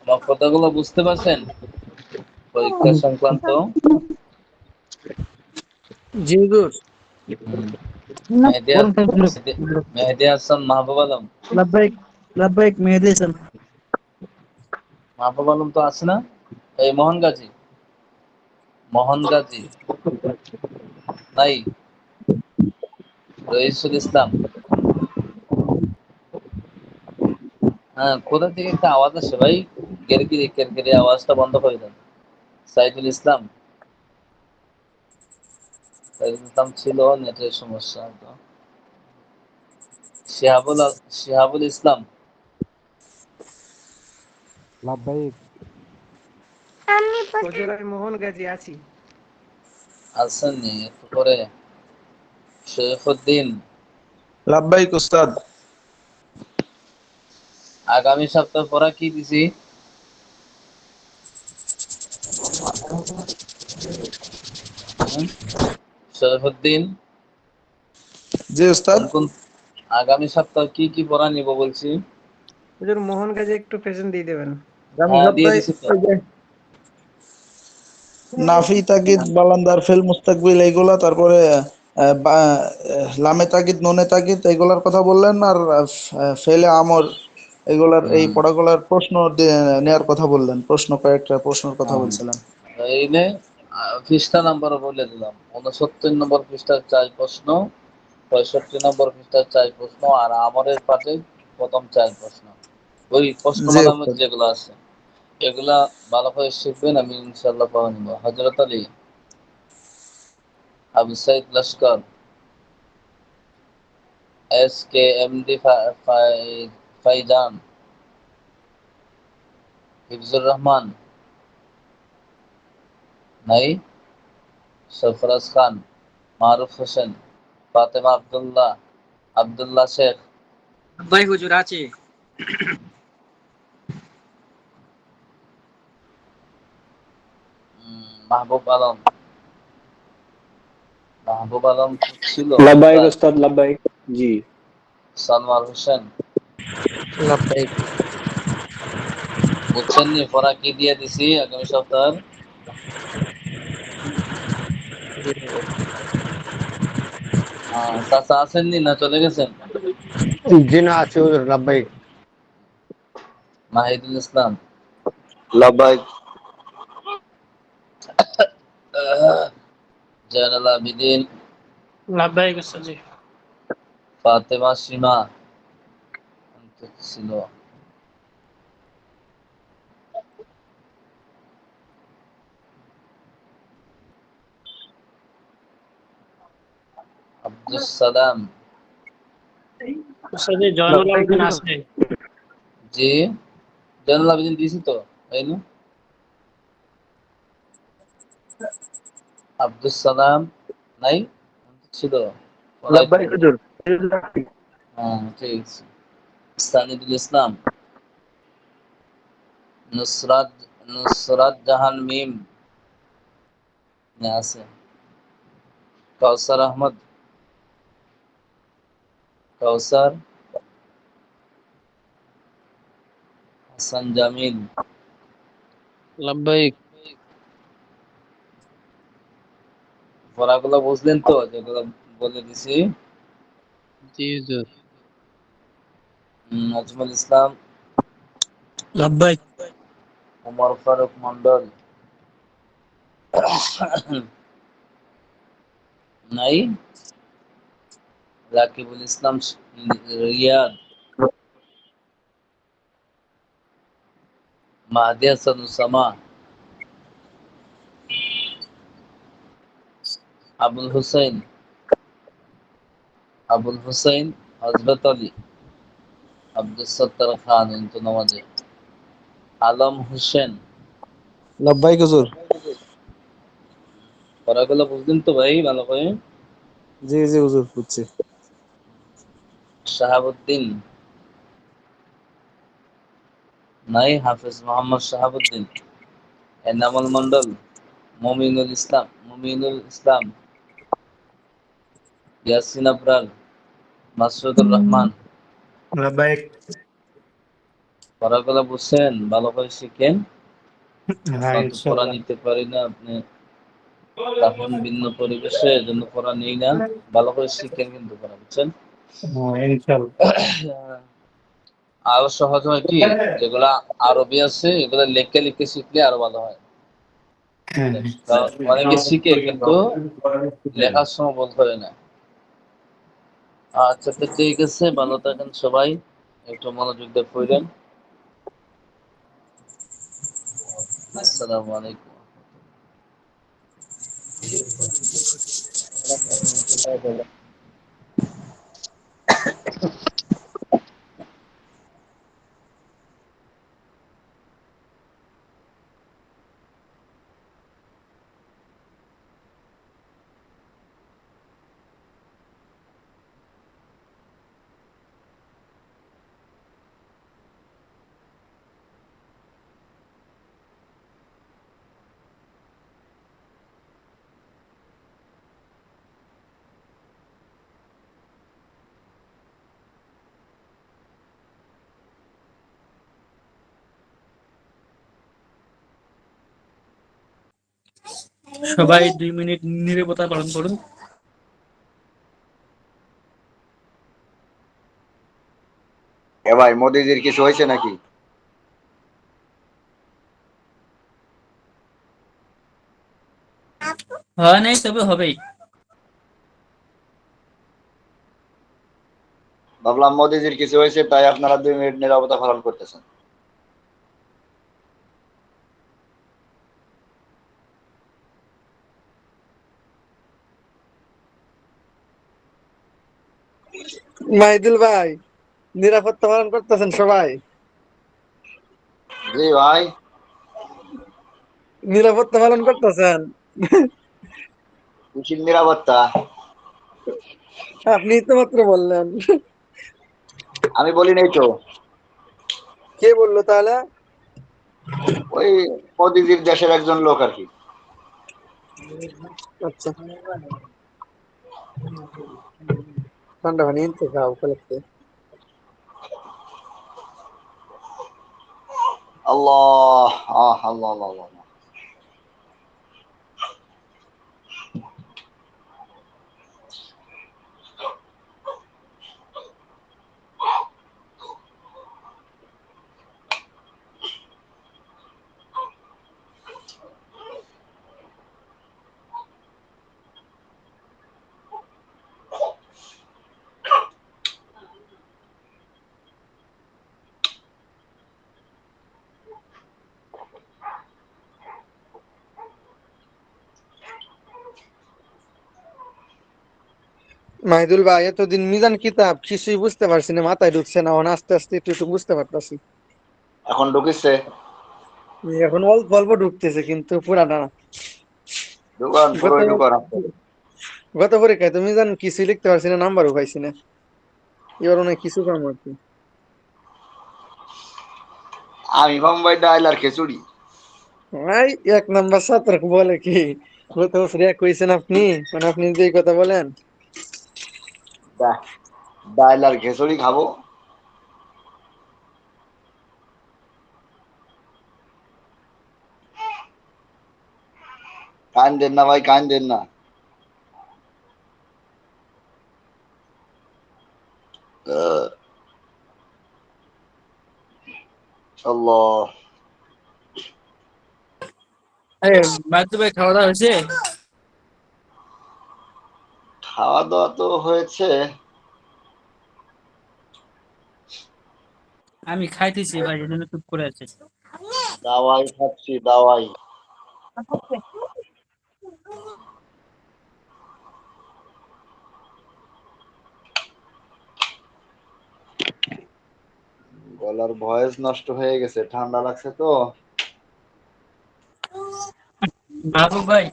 আমার কথাগুলো বুঝতে পারছেন? পরীক্ষা সংক্রান্ত। জি হুজুর। মেহেদি হাসান মাহবুব আলম। লাব্বাইক মেহেদি হাসান। মাহবুব আলম তো আছে না? এই মোহন গাজী নাই, রইসুল ইসলাম। হ্যাঁ, কোথা থেকে একটা আওয়াজ আসে ভাই, কেরকেরে কেরকেরে, আওয়াজটা বন্ধ করে দেন। সাইদুল ইসলাম ছিল, নেটের সমস্যা। শিহাবুল ইসলাম। হুজুর আমি মোহন গাজী আছি। আছেন নি? একটু পরে শরীফুদ্দিন। লাব্বাইক উস্তাদ। আগামী সপ্তাহ পড়া কি দিছি? শরীফুদ্দিন। জি উস্তাদ। আগামী সপ্তাহ কি কি পড়া নিব বলছি? হুজুর মোহন গাজী একটু প্রেজেন্ট দিয়ে দেবেন। দিয়ে দিছি তো। নাফি তাকিদ বালান্দার ফেল মুস্তাকবিল এইগুলা, তারপরে লামে তাকিদ নুনে তাকিদ এইগুলার কথা বললেন, আর ফেলে আমর এগুলার এই পড়াগুলার প্রশ্ন নেয়ার কথা বললেন। কয়েকটা প্রশ্নের কথা বলছিলেন। এইনে পৃষ্ঠা নাম্বার বলে দিলাম। 69 নম্বর পৃষ্ঠার 4 প্রশ্ন, 65 নম্বর পৃষ্ঠার 4 প্রশ্ন, আর আমরের পাঠে প্রথম 4 প্রশ্ন। ওই প্রশ্নমালার মধ্যে যেগুলো আছে এগুলা ভালো করে শিখবেন, আমি ইনশাআল্লাহ পড়া নিব। হযরত আলী, আবু সাইদ লস্কর, SKMD ফাইজান, হিফজুর রহমান নাই, সরফরাজ খান, মারুফ হোসেন, ফাতেমা আব্দুল্লাহ শেখ। ভাই হুজুর আছে। মাহবুব আলম ছিল। লাব্বাইক উস্তাদ, লাব্বাইক। জি। সালমান হোসেন। লাব্বাইক। বুঝছেন নি পড়া কি দিয়ে দিছি আগামী সপ্তাহ? চাচা আছেন নি না চলে গেছেন? জি না, আছে হুজুর। লাব্বাইক। মাহিদুল ইসলাম। লাব্বাইক জায়নাল আবিদিন, লাভবাহিক উস্তাজি। ফাতেমা সীমা ছিল। আব্দুস সালাম, উস্তাজি জয়নুল আবেদিন আছে। জি জায়নাল আবিদিন দিয়েছি তো, তাই না? আব্দুস সালাম নাই, ছিল। লাব্বাইক হুজুর। হ্যাঁ ঠিক আছে। সানিদুল ইসলাম, নুসরাত নুসরাত জাহান মিম আছে। কাউসার আহমদ, কাউসার হাসান জামিল, লাব্বাইক। পড়াগুলো বুঝলেন তো যেগুলো বলে দিছি? জি হুজুর। নাজমুল ইসলাম, লাভবাহিক। উমর ফারুক মন্ডল নাই। রাকিবুল ইসলাম রিয়াদ, মাহদি হাসানুসামা, আবুল হুসাইন, হযরত আলী, আব্দুস সত্তার খান ইন্তু নামাজে, আলম হোসেন। লাভবাহিক হুজুর। পড়াগুলো বুঝলেন তো ভাই ভালো করে? জি জি হুজুর বুঝছি। শাহাবুদ্দিন নাই। হাফেজ মোহাম্মদ শাহাবুদ্দিন, এনামুল মন্ডল, মুমিনুল ইসলাম, ইয়াসিন আবরার, মাসুদুর রহমান। লাভবাহিক। পড়াগুলো বুঝছেন? ভালো করে শিখেন। হ্যাঁ আমরা তো পড়া ইনশাআল্লাহ। নিতে পারি না, আপনি তখন ভিন্ন পরিবেশে, এজন্য পড়া নেই না। ভালো করে শিখেন কিন্তু পড়া, বুঝছেন? হ্যাঁ ইনশাআল্লাহ। আরো সহজ হয় কি, যেগুলা আরবি আছে এগুলো লিখে লিখে শিখলে আরো ভালো হয়। কারণ অনেকে শিখে কিন্তু লেখার সময় বলতে পারে না। আচ্ছা তো ঠিক আছে, ভালো থাকেন সবাই, একটু মনোযোগ দিয়ে পড়েন। আসসালামু আলাইকুম। সবাই 2 মিনিট নীরবতা পালন করুন। এ ভাই মোদিজির কিছু হয়েছে নাকি? হয় নাই, তবে হবেই। ভাবলাম মোদিজির কিছু হয়েছে তাই আপনারা 2 মিনিট নীরবতা পালন করতেছেন। মাহিদুল ভাই, নিরাপত্তা পালন করতেছেন সবাই? জি ভাই। নিরাপত্তা পালন করতেছেন? কিসের নিরাপত্তা? আপনি তো মাত্র বললেন। আমি বলি নাই তো। কে বললো তাহলে? ওই মোদিজির দেশের একজন লোক আর কি। আচ্ছা, ঠান্ডা পানি তো খাও কলেক্টে। আল্লাহ আল্লাহ আল্লাহ আল্লাহ। মাহিদুল ভাই এতদিন মিজান কিতাব কিছুই বুঝতে পারছি না, মাথায় ঢুকছে না, এখন আস্তে আস্তে একটু একটু বুঝতে পারতাছি। এখন ঢুকিছে? এখন অল্প অল্প ঢুকতেছে কিন্তু পুরাটা না। ঢুকান, গত পুরোই ঢুকান আপনি। গত পরীক্ষায় তো মিজান কিছুই লিখতে পারছি না, নাম্বারও পাইছি না। এবার অনেক কিছু কাম আর কি। আমি বোম্বাই ডাইল আর খিচুড়ি। ভাই 1 নাম্বার ছাত্র বলে কি, গত বছর এক কইছেন আপনি, মানে আপনি যে এই কথা বলেন। ডাইল আর খিচুড়ি খাবো। কান্দেন না ভাই, কান্দেন না। আল্লাহ। মাহিদুল ভাই খাওয়া দাওয়া হয়েছে? খাওয়া দাওয়া তো হয়েছে। আমি খাইতেছি ভাই, এই জন্য চুপ করে আছে। দাওয়াই খাচ্ছি, দাওয়াই। গলার ভয়েস নষ্ট হয়ে গেছে, ঠান্ডা লাগছে তো। মাহবুব ভাই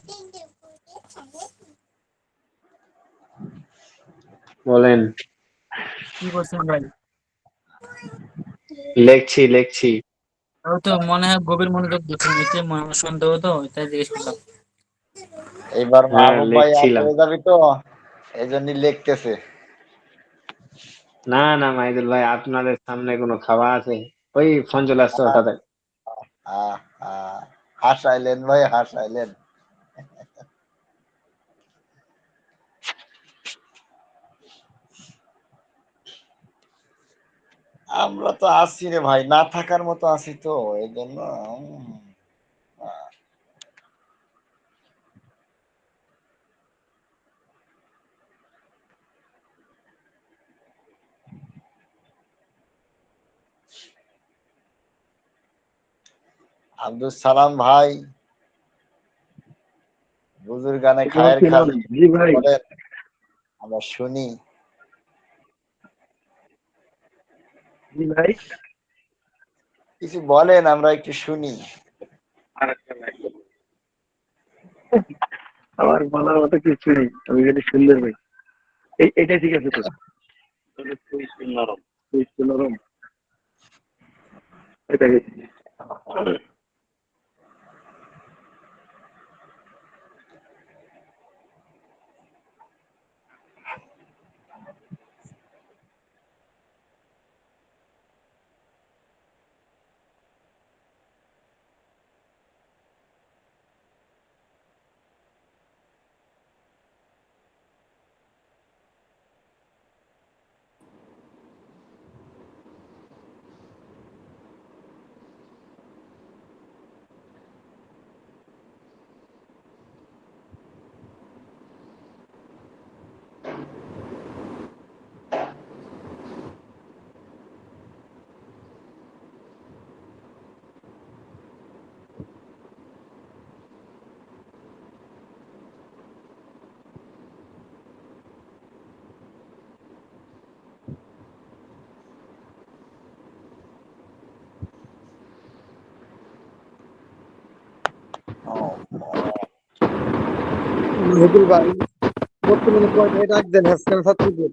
বলেন। কি করছেন ভাই? লেখছি। ও তো মনে হয় গভীর মনোযোগ দিচ্ছেন, এতে সন্দেহ তো তাই জিজ্ঞেস করলাম। এইবার হ্যাঁ, মাহবুব ভাই আর লিখছিলাম। হয়ে যাবি তো, এই জন্যই লিখতেছে। না না মাহিদুল ভাই, আপনাদের সামনে কোনো খাওয়া আছে? ওই ফোন চলে আসছে হঠাৎ। হাসাইলেন ভাই, হাসাইলেন। আমরা তো আছি রে ভাই, না থাকার মতো আছি তো, এই জন্য। আব্দুল সালাম ভাই, হুজুর গানে খায়ের খালি জি ভাই। বলেন, আমরা শুনি। জি ভাই। কিছু বলেন, আমরা একটু শুনি। আমার বলার মতো কিছু নেই, আমি যদি সুন্দর ভাই। এটা ঠিক আছে তো? নরম, নরম। এটা মাহিদুল ভাই বর্তমানে কয়টায় ডাক দেন হাসনান ছাত্রীদের?